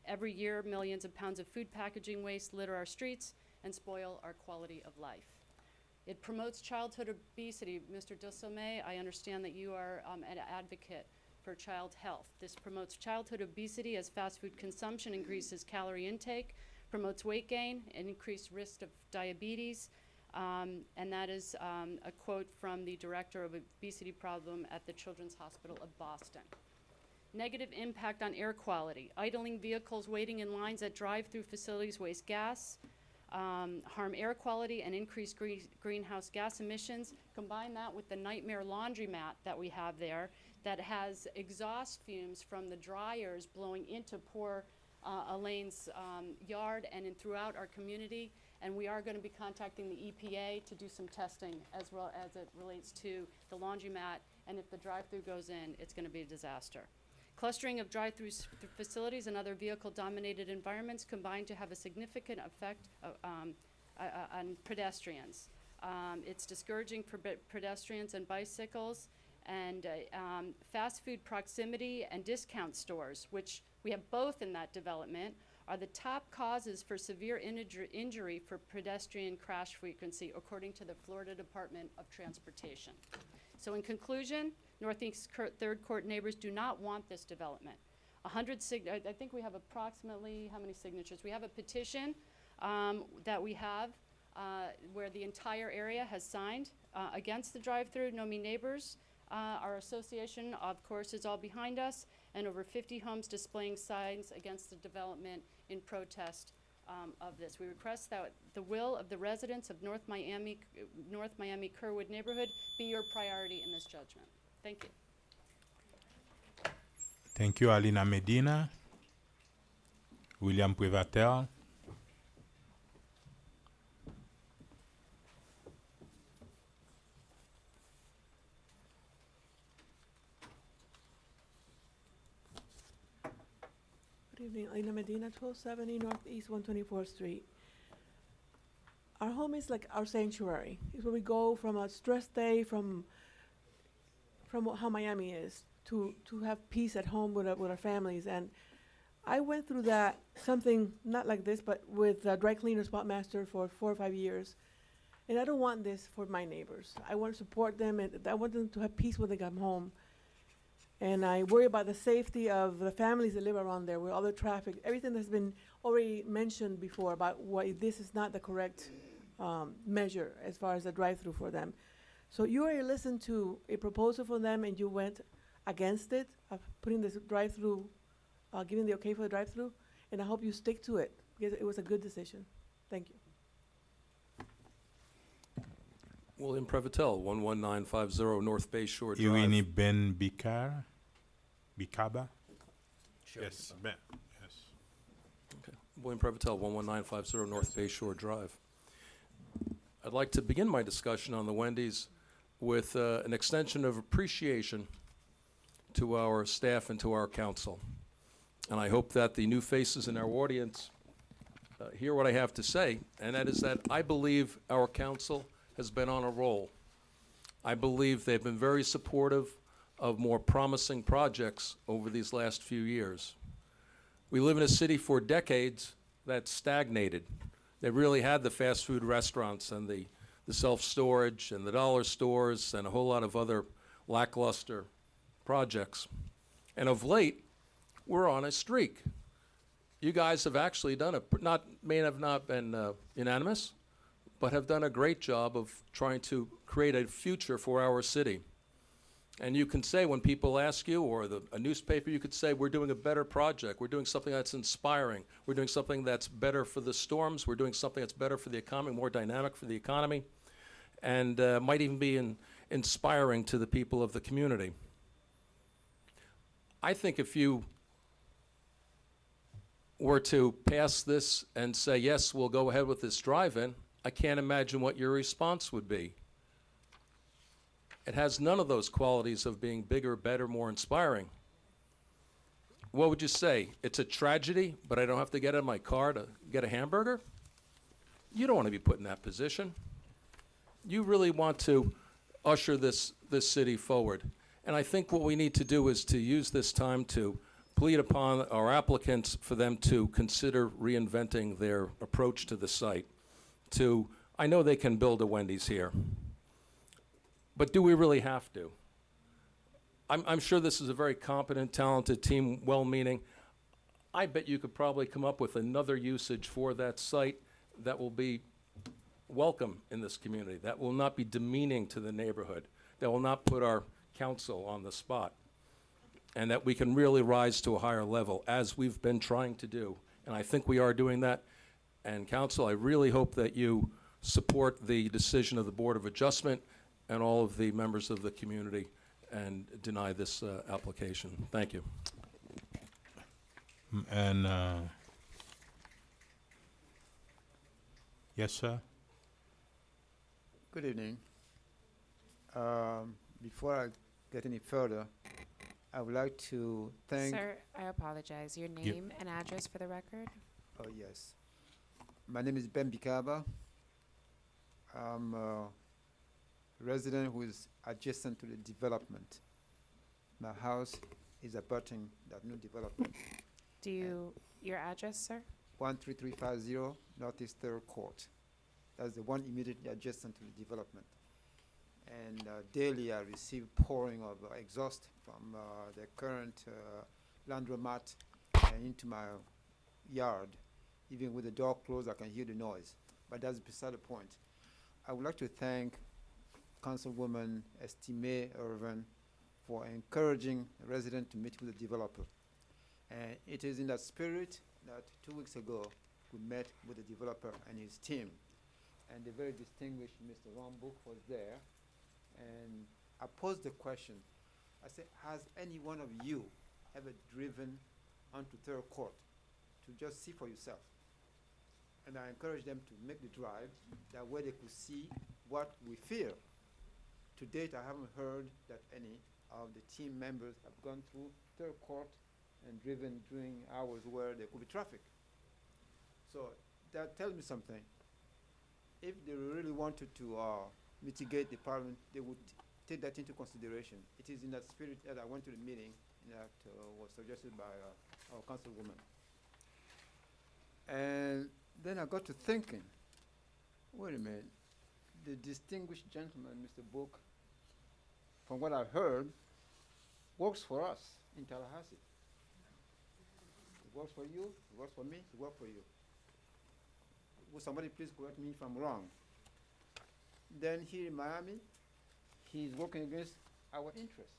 Every year, millions of pounds of food packaging waste litter our streets and spoil our quality of life. It promotes childhood obesity. Mr. Dosome, I understand that you are an advocate for child health. This promotes childhood obesity as fast food consumption increases calorie intake, promotes weight gain, and increased risk of diabetes. And that is a quote from the director of obesity problem at the Children's Hospital of Boston. Negative impact on air quality. Idling vehicles waiting in lines at drive-through facilities waste gas, harm air quality, and increase greenhouse gas emissions. Combine that with the nightmare laundromat that we have there that has exhaust fumes from the dryers blowing into poor Elaine's yard and throughout our community. And we are going to be contacting the EPA to do some testing as well as it relates to the laundromat. And if the drive-through goes in, it's going to be a disaster. Clustering of drive-through facilities and other vehicle-dominated environments combine to have a significant effect on pedestrians. It's discouraging for pedestrians and bicycles, and fast food proximity and discount stores, which we have both in that development, are the top causes for severe injury for pedestrian crash frequency, according to the Florida Department of Transportation. So in conclusion, Northeast Third Court neighbors do not want this development. I think we have approximately, how many signatures? We have a petition that we have where the entire area has signed against the drive-through. NOMI Neighbors, our association, of course, is all behind us, and over 50 homes displaying signs against the development in protest of this. We request that the will of the residents of North Miami Kerwood neighborhood be your priority in this judgment. Thank you. Thank you, Alina Medina. William Privatel. Good evening, Alina Medina, 1270 Northeast 124th Street. Our home is like our sanctuary. It's where we go from a stress day, from how Miami is, to have peace at home with our families. And I went through that, something not like this, but with Dry Cleaner Spot Master for 4 or 5 years. And I don't want this for my neighbors. I want to support them, and I want them to have peace when they come home. And I worry about the safety of the families that live around there with all the traffic, everything that's been already mentioned before about why this is not the correct measure as far as the drive-through for them. So you already listened to a proposal from them and you went against it, of putting this drive-through, giving the okay for the drive-through, and I hope you stick to it, because it was a good decision. Thank you. William Previtel, 11950 North Bay Shore Drive. Irini Ben Bikaba? Sure. Yes, Ben. Yes. Okay. William Previtel, 11950 North Bay Shore Drive. I'd like to begin my discussion on the Wendy's with an extension of appreciation to our staff and to our council. And I hope that the new faces in our audience hear what I have to say, and that is that I believe our council has been on a roll. I believe they've been very supportive of more promising projects over these last few years. We live in a city for decades that stagnated. They really had the fast food restaurants and the self-storage and the dollar stores and a whole lot of other lackluster projects. And of late, we're on a streak. You guys have actually done may have not been unanimous, but have done a great job of trying to create a future for our city. And you can say, when people ask you, or a newspaper, you could say, we're doing a better project. We're doing something that's inspiring. We're doing something that's better for the storms. We're doing something that's better for the economy, more dynamic for the economy, and might even be inspiring to the people of the community. I think if you were to pass this and say, yes, we'll go ahead with this drive-in, I can't imagine what your response would be. It has none of those qualities of being bigger, better, more inspiring. What would you say? It's a tragedy, but I don't have to get in my car to get a hamburger? You don't want to be put in that position. You really want to usher this city forward. And I think what we need to do is to use this time to plead upon our applicants for them to consider reinventing their approach to the site. I know they can build a Wendy's here, but do we really have to? I'm sure this is a very competent, talented team, well-meaning. I bet you could probably come up with another usage for that site that will be welcome in this community, that will not be demeaning to the neighborhood, that will not put our council on the spot, and that we can really rise to a higher level, as we've been trying to do. And I think we are doing that. And council, I really hope that you support the decision of the Board of Adjustment and all of the members of the community and deny this application. Thank you. And, yes, sir? Good evening. Before I get any further, I would like to thank... Sir, I apologize. Your name and address for the record? Oh, yes. My name is Ben Bikaba. I'm a resident who is adjacent to the development. My house is abutting that new development. Your address, sir? 13350 Northeast 3rd Court. That's the one immediately adjacent to the development. And daily I receive pouring of exhaust from the current laundromat into my yard. Even with the door closed, I can hear the noise. But that's beside the point. I would like to thank Councilwoman Estime Irvin for encouraging the resident to meet with the developer. And it is in that spirit that 2 weeks ago, we met with the developer and his team. And the very distinguished Mr. Rombuk was there. And I posed the question. I said, has any one of you ever driven onto 3rd Court to just see for yourself? And I encouraged them to make the drive, that way they could see what we fear. To date, I haven't heard that any of the team members have gone through 3rd Court and driven during hours where there could be traffic. So that tells me something. If they really wanted to mitigate the problem, they would take that into consideration. It is in that spirit that I went to the meeting that was suggested by our councilwoman. And then I got to thinking, wait a minute, the distinguished gentleman, Mr. Book, from what I've heard, works for us in Tallahassee. It works for you, it works for me, it works for you. Will somebody please correct me if I'm wrong? Then here in Miami, he's working against our interests.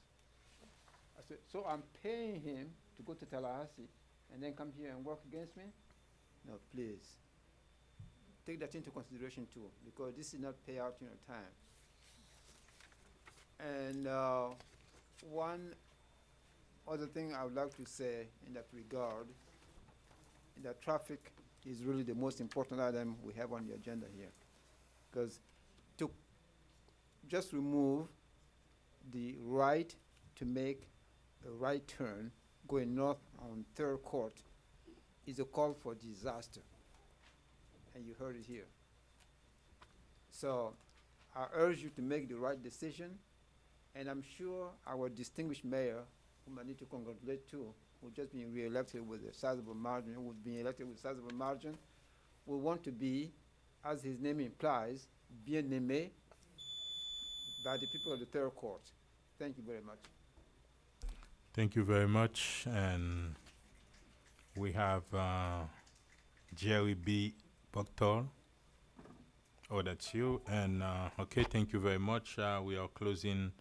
I said, so I'm paying him to go to Tallahassee and then come here and work against me? No, please. Take that into consideration too, because this is not pay out in your time. And one other thing I would like to say in that regard, that traffic is really the most important item we have on the agenda here. Because to just remove the right to make a right turn going north on 3rd Court is a call for disaster. And you heard it here. So I urge you to make the right decision, and I'm sure our distinguished mayor, whom I need to congratulate too, who just been re-elected with a sizable margin, who would be elected with a sizable margin, will want to be, as his name implies, bien aimé by the people of the 3rd Court. Thank you very much. Thank you very much. And we have Jerry B. Buckthorn. Oh, that's you. And okay, thank you very much. We are closing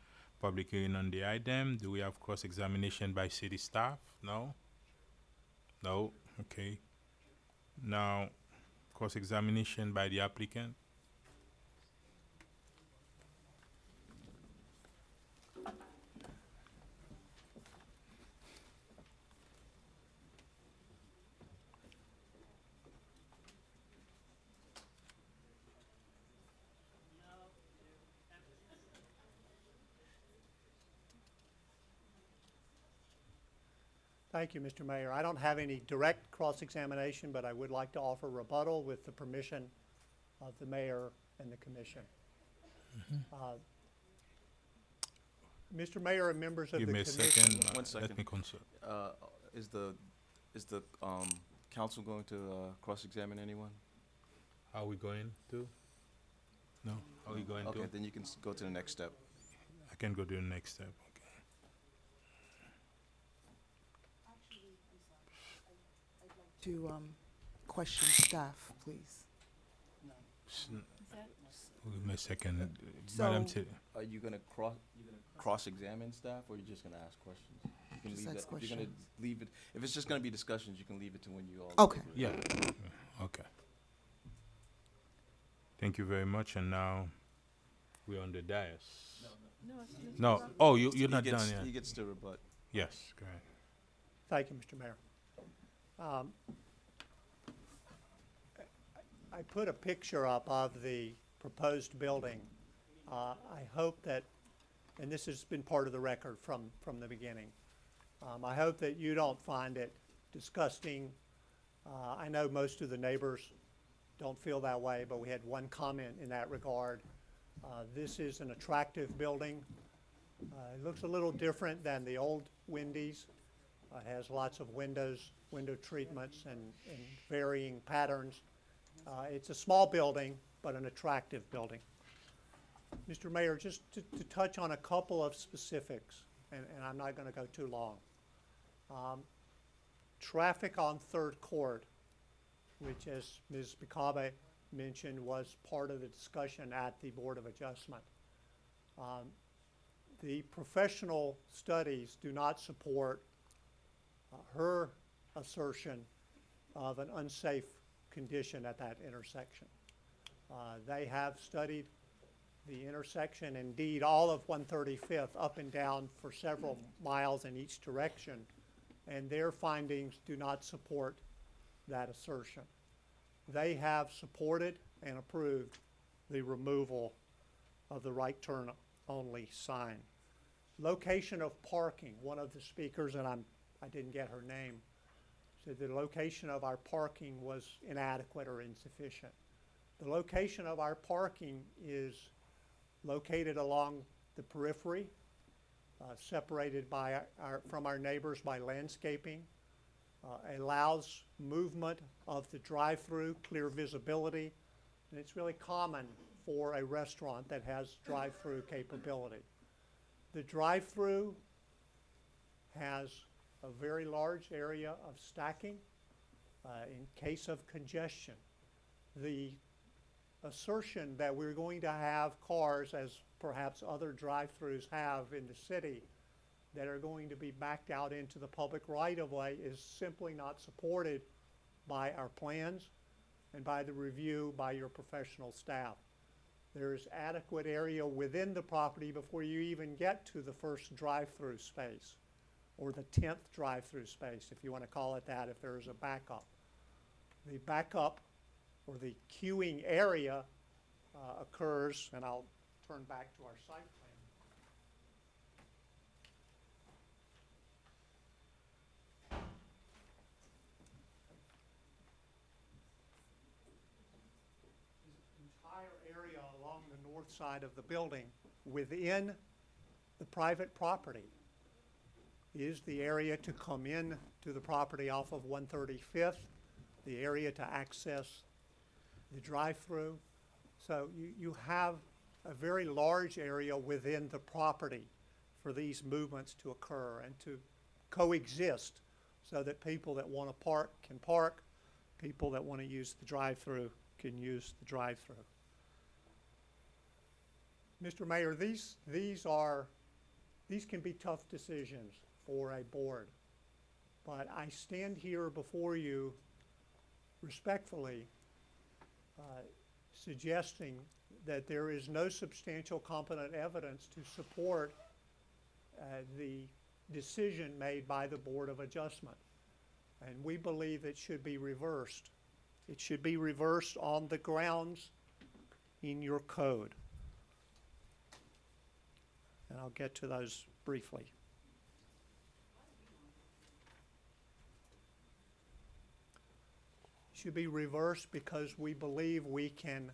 public hearing on the item. Do we have cross-examination by city staff? No? No? Okay. Now, cross-examination by the applicant. Thank you, Mr. Mayor. I don't have any direct cross-examination, but I would like to offer rebuttal with the permission of the mayor and the commission. Mr. Mayor and members of the Give me a commission. second. One Let second. me consult. Is the council going to cross-examine anyone? Are we going to? No? Are we going Okay, to? then you can go to the next step. I can go to the next step. Okay. To question staff, please. Give me a second. So- Madam Chair. Are you gonna cross-examine staff, or you're just gonna ask questions? You can Just leave ask that, if you're gonna questions. leave it, if it's just gonna be discussions, you can leave it to when you all. Okay. go through Yeah. it. Okay. Thank you very much. And now we're on the dais. No. Oh, you're He not gets- done yet. He gets to rebut. Yes. Go ahead. Thank you, Mr. Mayor. I put a picture up of the proposed building. I hope that, and this has been part of the record from the beginning, I hope that you don't find it disgusting. I know most of the neighbors don't feel that way, but we had one comment in that regard. This is an attractive building. It looks a little different than the old Wendy's. It has lots of windows, window treatments, and varying patterns. It's a small building, but an attractive building. Mr. Mayor, just to touch on a couple of specifics, and I'm not going to go too long. Traffic on Third Court, which, as Ms. Bikabe mentioned, was part of the discussion at the Board of Adjustment. The professional studies do not support her assertion of an unsafe condition at that intersection. They have studied the intersection, indeed all of 135th, up and down for several miles in each direction, and their findings do not support that assertion. They have supported and approved the removal of the right turn only sign. Location of parking, one of the speakers, and I didn't get her name, said the location of our parking was inadequate or insufficient. The location of our parking is located along the periphery, separated by from our neighbors by landscaping, allows movement of the drive-through, clear visibility, and it's really common for a restaurant that has drive-through capability. The drive-through has a very large area of stacking in case of congestion. The assertion that we're going to have cars, as perhaps other drive-throughs have in the city, that are going to be backed out into the public right-of-way is simply not supported by our plans and by the review by your professional staff. There's adequate area within the property before you even get to the first drive-through space, or the 10th drive-through space, if you want to call it that, if there is a backup. The backup, or the queuing area, occurs, and I'll turn back to our site plan. Entire area along the north side of the building within the private property is the area to come in to the property off of 135th, the area to access the drive-through. So you have a very large area within the property for these movements to occur and to coexist so that people that want to park can park, people that want to use the drive-through can use the drive-through. Mr. Mayor, these can be tough decisions for a board, but I stand here before you respectfully suggesting that there is no substantial competent evidence to support the decision made by the Board of Adjustment. And we believe it should be reversed. It should be reversed on the grounds in your code. And I'll get to those briefly. Should be reversed because we believe we can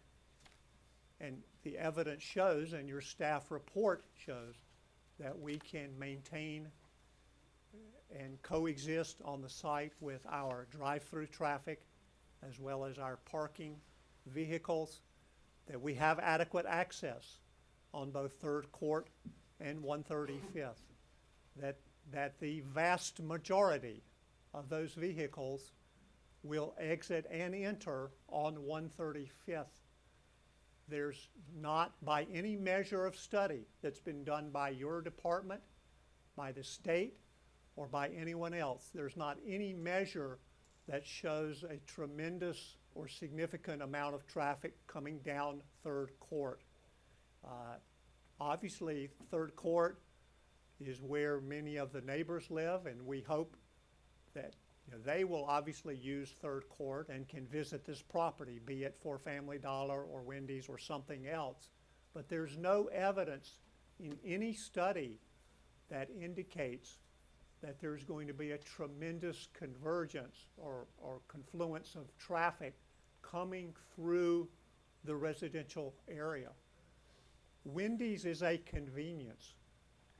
And the evidence shows, and your staff report shows, that we can maintain and coexist on the site with our drive-through traffic as well as our parking vehicles, that we have adequate access on both 3rd Court and 135th, that the vast majority of those vehicles will exit and enter on 135th. There's not, by any measure of study that's been done by your department, by the state, or by anyone else, there's not any measure that shows a tremendous or significant amount of traffic coming down 3rd Court. Obviously, 3rd Court is where many of the neighbors live, and we hope that they will obviously use 3rd Court and can visit this property, be it for Family Dollar or Wendy's or something else. But there's no evidence in any study that indicates that there's going to be a tremendous convergence or confluence of traffic coming through the residential area. Wendy's is a convenience.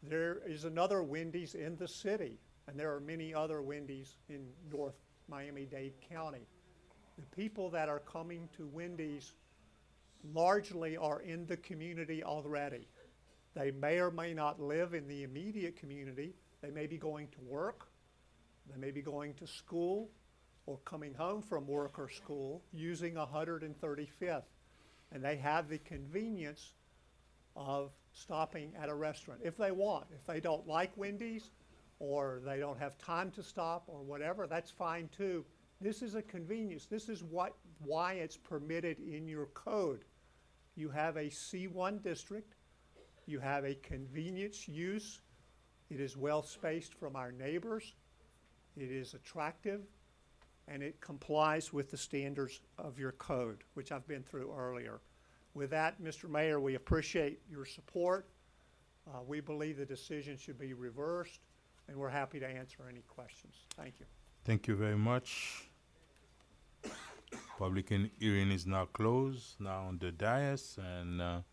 There is another Wendy's in the city, and there are many other Wendy's in North Miami-Dade County. The people that are coming to Wendy's largely are in the community already. They may or may not live in the immediate community. They may be going to work, they may be going to school, or coming home from work or school using 135th. And they have the convenience of stopping at a restaurant if they want. If they don't like Wendy's, or they don't have time to stop, or whatever, that's fine too. This is a convenience. This is why it's permitted in your code. You have a C1 district. You have a convenience use. It is well spaced from our neighbors. It is attractive, and it complies with the standards of your code, which I've been through earlier. With that, Mr. Mayor, we appreciate your support. We believe the decision should be reversed, and we're happy to answer any questions. Thank you. Thank you very much. Public hearing is now closed, now on the dais, and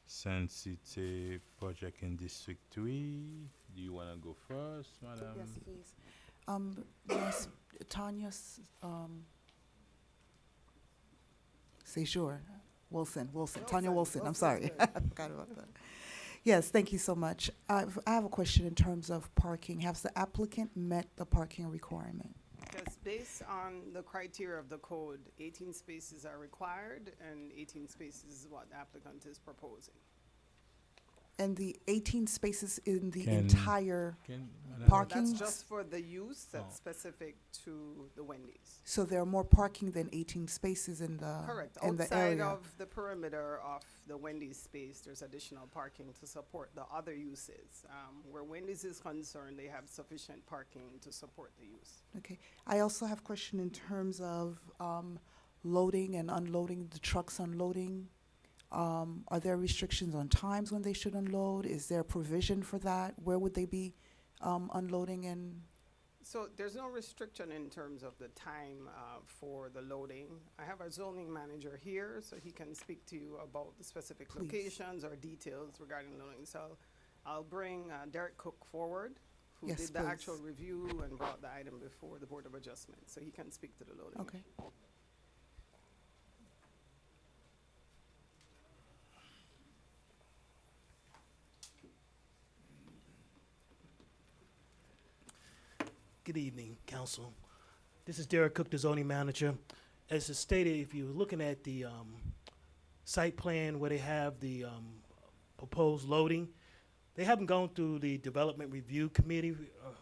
since it's a project in District 3, do you want to go first, Madam? Yes, please. Yes, Tanya, Sejour, Wilson, Tanya Wilson, I'm sorry. I forgot about that. Yes, thank you so much. I have a question in terms of parking. Has the applicant met the parking requirement? Yes, based on the criteria of the code, 18 spaces are required, and 18 spaces is what the applicant is proposing. And the 18 spaces in the Can- entire Can- parking? That's just for the use that's specific to the Wendy's. So there are more parking than 18 spaces in the Correct. in the Outside area? of the perimeter of the Wendy's space, there's additional parking to support the other uses. Where Wendy's is concerned, they have sufficient parking to support the use. Okay. I also have a question in terms of loading and unloading, the trucks unloading. Are there restrictions on times when they should unload? Is there provision for that? Where would they be unloading and? So there's no restriction in terms of the time for the loading. I have our zoning manager here, so he can speak to you about the specific Please. locations or details regarding loading. So I'll bring Derek Cook forward, who Yes, did the please. actual review and brought the item before the Board of Adjustment, so he can speak to the loading. Okay. Good evening, Council. This is Derek Cook, the zoning manager. As is stated, if you're looking at the site plan where they have the proposed loading, they haven't gone through the development review committee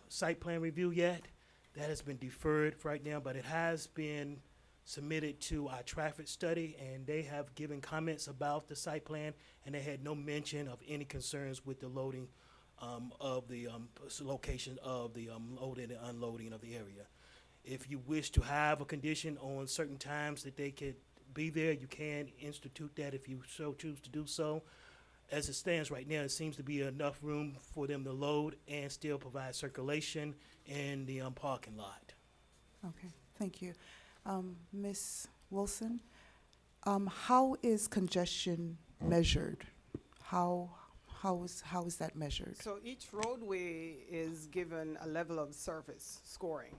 site plan review yet. That has been deferred for right now, but it has been submitted to our traffic study, and they have given comments about the site plan, and they had no mention of any concerns with the loading of the location of the loading and unloading of the area. If you wish to have a condition on certain times that they could be there, you can institute that if you so choose to do so. As it stands right now, it seems to be enough room for them to load and still provide circulation in the parking lot. Okay, thank you. Ms. Wilson, how is congestion measured? How is that measured? So each roadway is given a level of service scoring.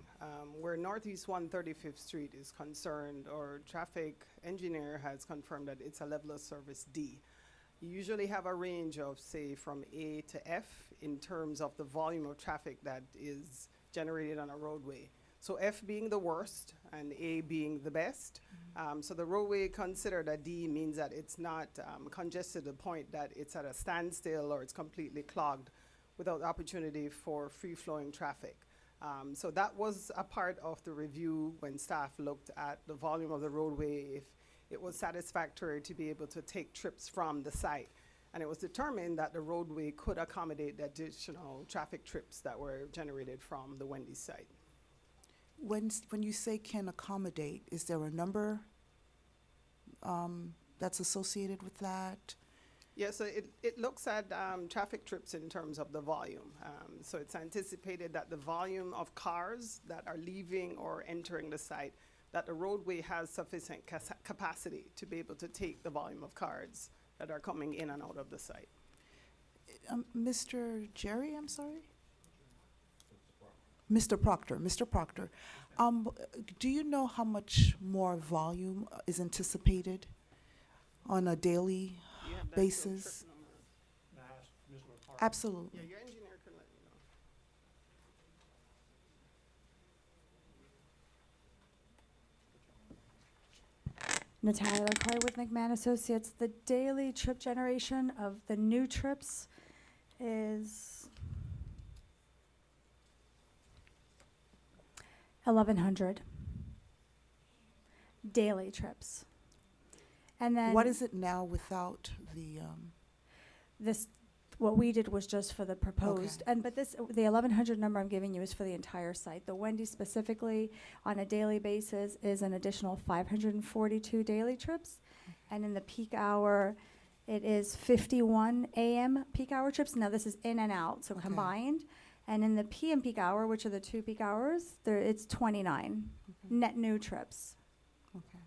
Where Northeast 135th Street is concerned, or traffic engineer has confirmed that it's a level of service D. You usually have a range of, say, from A to F in terms of the volume of traffic that is generated on a roadway. So F being the worst and A being the best. So the roadway considered a D means that it's not congested to the point that it's at a standstill or it's completely clogged without opportunity for free-flowing traffic. So that was a part of the review when staff looked at the volume of the roadway, if it was satisfactory to be able to take trips from the site. And it was determined that the roadway could accommodate the additional traffic trips that were generated from the Wendy's site. When you say can accommodate, is there a number that's associated with that? Yeah, so it looks at traffic trips in terms of the volume. So it's anticipated that the volume of cars that are leaving or entering the site, that the roadway has sufficient capacity to be able to take the volume of cars that are coming in and out of the site. Mr. Jerry, I'm sorry? Mr. Proctor, do you know how much more volume is anticipated on a daily basis? Absolutely. Yeah, your engineer can let you know. Natalia LaCroix with McMahon Associates. The daily trip generation of the new trips is 1,100 daily trips. And then What is it now without the, this, what we did was just for the proposed, but this, the 1,100 number I'm giving you is for the entire site. The Wendy's specifically, on a daily basis, is an additional 542 daily trips. And in the peak hour, it is 51 AM peak hour trips. Now, this is in and out, so combined. And in the PM peak hour, which are the 2 peak hours, it's 29 net new trips. okay.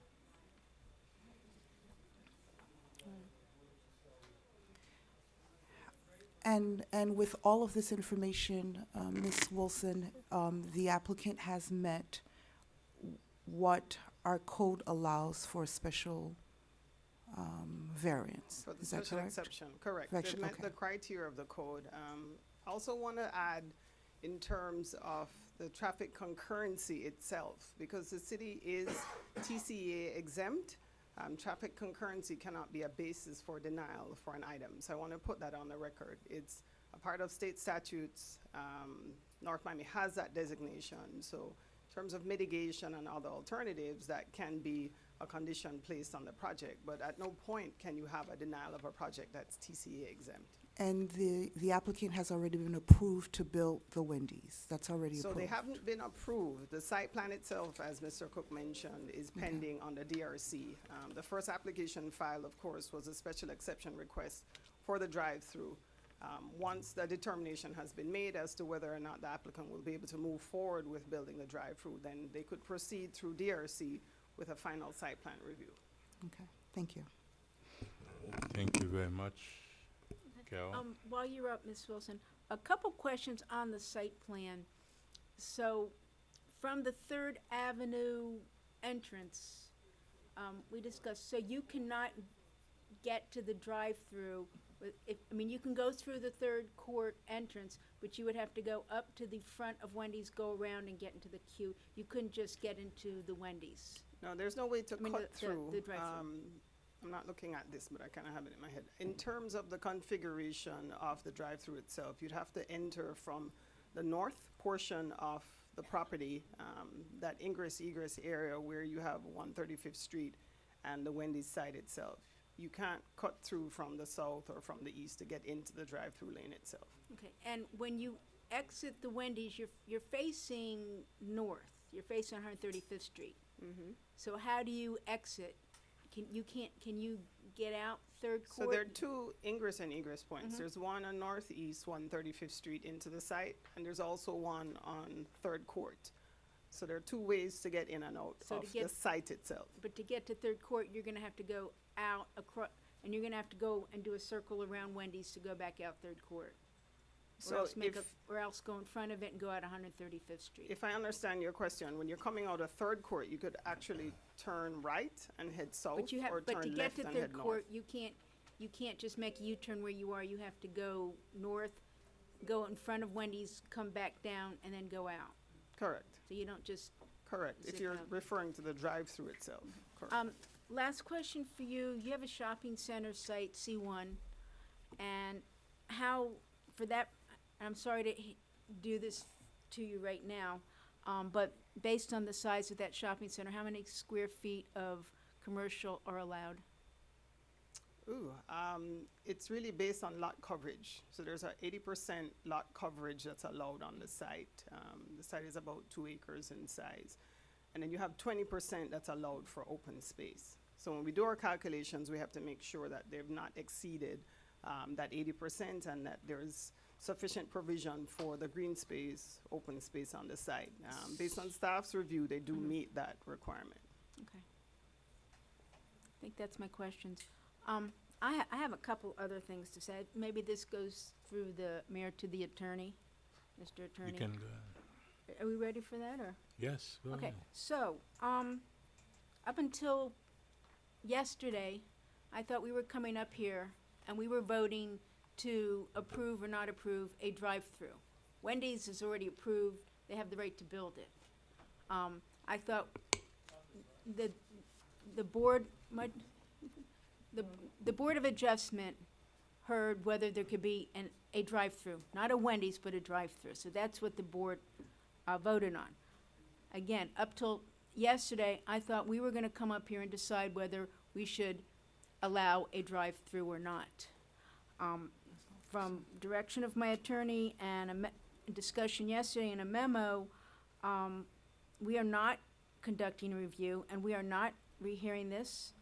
And with all of this information, Ms. Wilson, the applicant has met what our code allows for special variance. For the Is that special correct? exception, correct. Correction, They've met okay. the criteria of the code. I also want to add in terms of the traffic concurrency itself, because the city is TCA exempt, traffic concurrency cannot be a basis for denial for an item. So I want to put that on the record. It's a part of state statutes. North Miami has that designation. So in terms of mitigation and other alternatives, that can be a condition placed on the project. But at no point can you have a denial of a project that's TCA exempt. And the applicant has already been approved to build the Wendy's. That's already So approved. they haven't been approved. The site plan itself, as Mr. Cook mentioned, is pending on the DRC. The first application filed, of course, was a special exception request for the drive-through. Once the determination has been made as to whether or not the applicant will be able to move forward with building the drive-through, then they could proceed through DRC with a final site plan review. Okay, thank you. Thank you very much. Carol? While you're up, Ms. Wilson, a couple questions on the site plan. So, from the 3rd Avenue entrance, we discussed, so you cannot get to the drive-through. You can go through the 3rd Court entrance, but you would have to go up to the front of Wendy's, go around and get into the queue. You couldn't just get into the Wendy's. No, there's no way to cut the through. drive-through. I'm not looking at this, but I kind of have it in my head. In terms of the configuration of the drive-through itself, you'd have to enter from the north portion of the property, that ingress-egress area where you have 135th Street and the Wendy's site itself. You can't cut through from the south or from the east to get into the drive-through lane itself. Okay, and when you exit the Wendy's, you're facing north. You're facing 135th Street. So how do you exit? Can you get out 3rd Court? So there are 2 ingress and egress points. There's one on northeast 135th Street into the site, and there's also one on 3rd Court. So there are 2 ways to get in and out of the site itself. But to get to 3rd Court, you're gonna have to go out across, and you're gonna have to go and do a circle around Wendy's to go back out Third Court. So Or else make a, if- or else go in front of it and go out 135th Street. If I understand your question, when you're coming out of Third Court, you could actually turn right and head south, But you or have, but to turn get left to and Third head north. Court, you can't just make a U-turn where you are, you have to go north, go in front of Wendy's, come back down, and then go out. Correct, So you don't just, correct, if Zip you're up. referring to the drive-through itself, correct. last question for you, you have a shopping center site, C1, and how, for that, I'm sorry to do this to you right now, but based on the size of that shopping center, how many square feet of commercial are allowed? Ooh, it's really based on lot coverage. So there's a 80% lot coverage that's allowed on the site. The site is about 2 acres in size. And then you have 20% that's allowed for open space. So when we do our calculations, we have to make sure that they've not exceeded that 80% and that there's sufficient provision for the green space, open space on the site. Based on staff's review, they do meet that requirement. Okay. I think that's my questions. I have a couple other things to say. Maybe this goes through the mayor to the attorney, Mr. Attorney. You can go. Are we ready for that, or? Yes, go Okay, ahead. so, up until yesterday, I thought we were coming up here and we were voting to approve or not approve a drive-through. Wendy's is already approved, they have the right to build it. I thought the board, the Board of Adjustment heard whether there could be a drive-through, not a Wendy's, but a drive-through. So that's what the board voted on. Again, up till yesterday, I thought we were gonna come up here and decide whether we should allow a drive-through or not. From direction of my attorney and a discussion yesterday in a memo, we are not conducting a review and we are not rehearing this.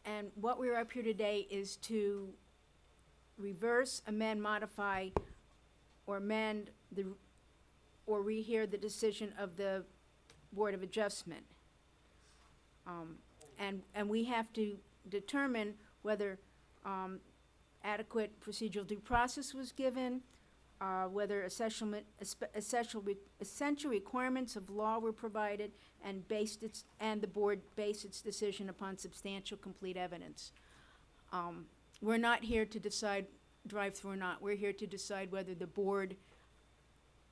And what we're up here today is to reverse, amend, modify, or amend or rehear the decision of the Board of Adjustment. And we have to determine whether adequate procedural due process was given, whether essential requirements of law were provided, and the board based its decision upon substantial complete evidence. We're not here to decide drive-through or not. We're here to decide whether the board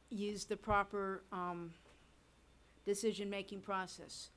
used the proper decision-making process.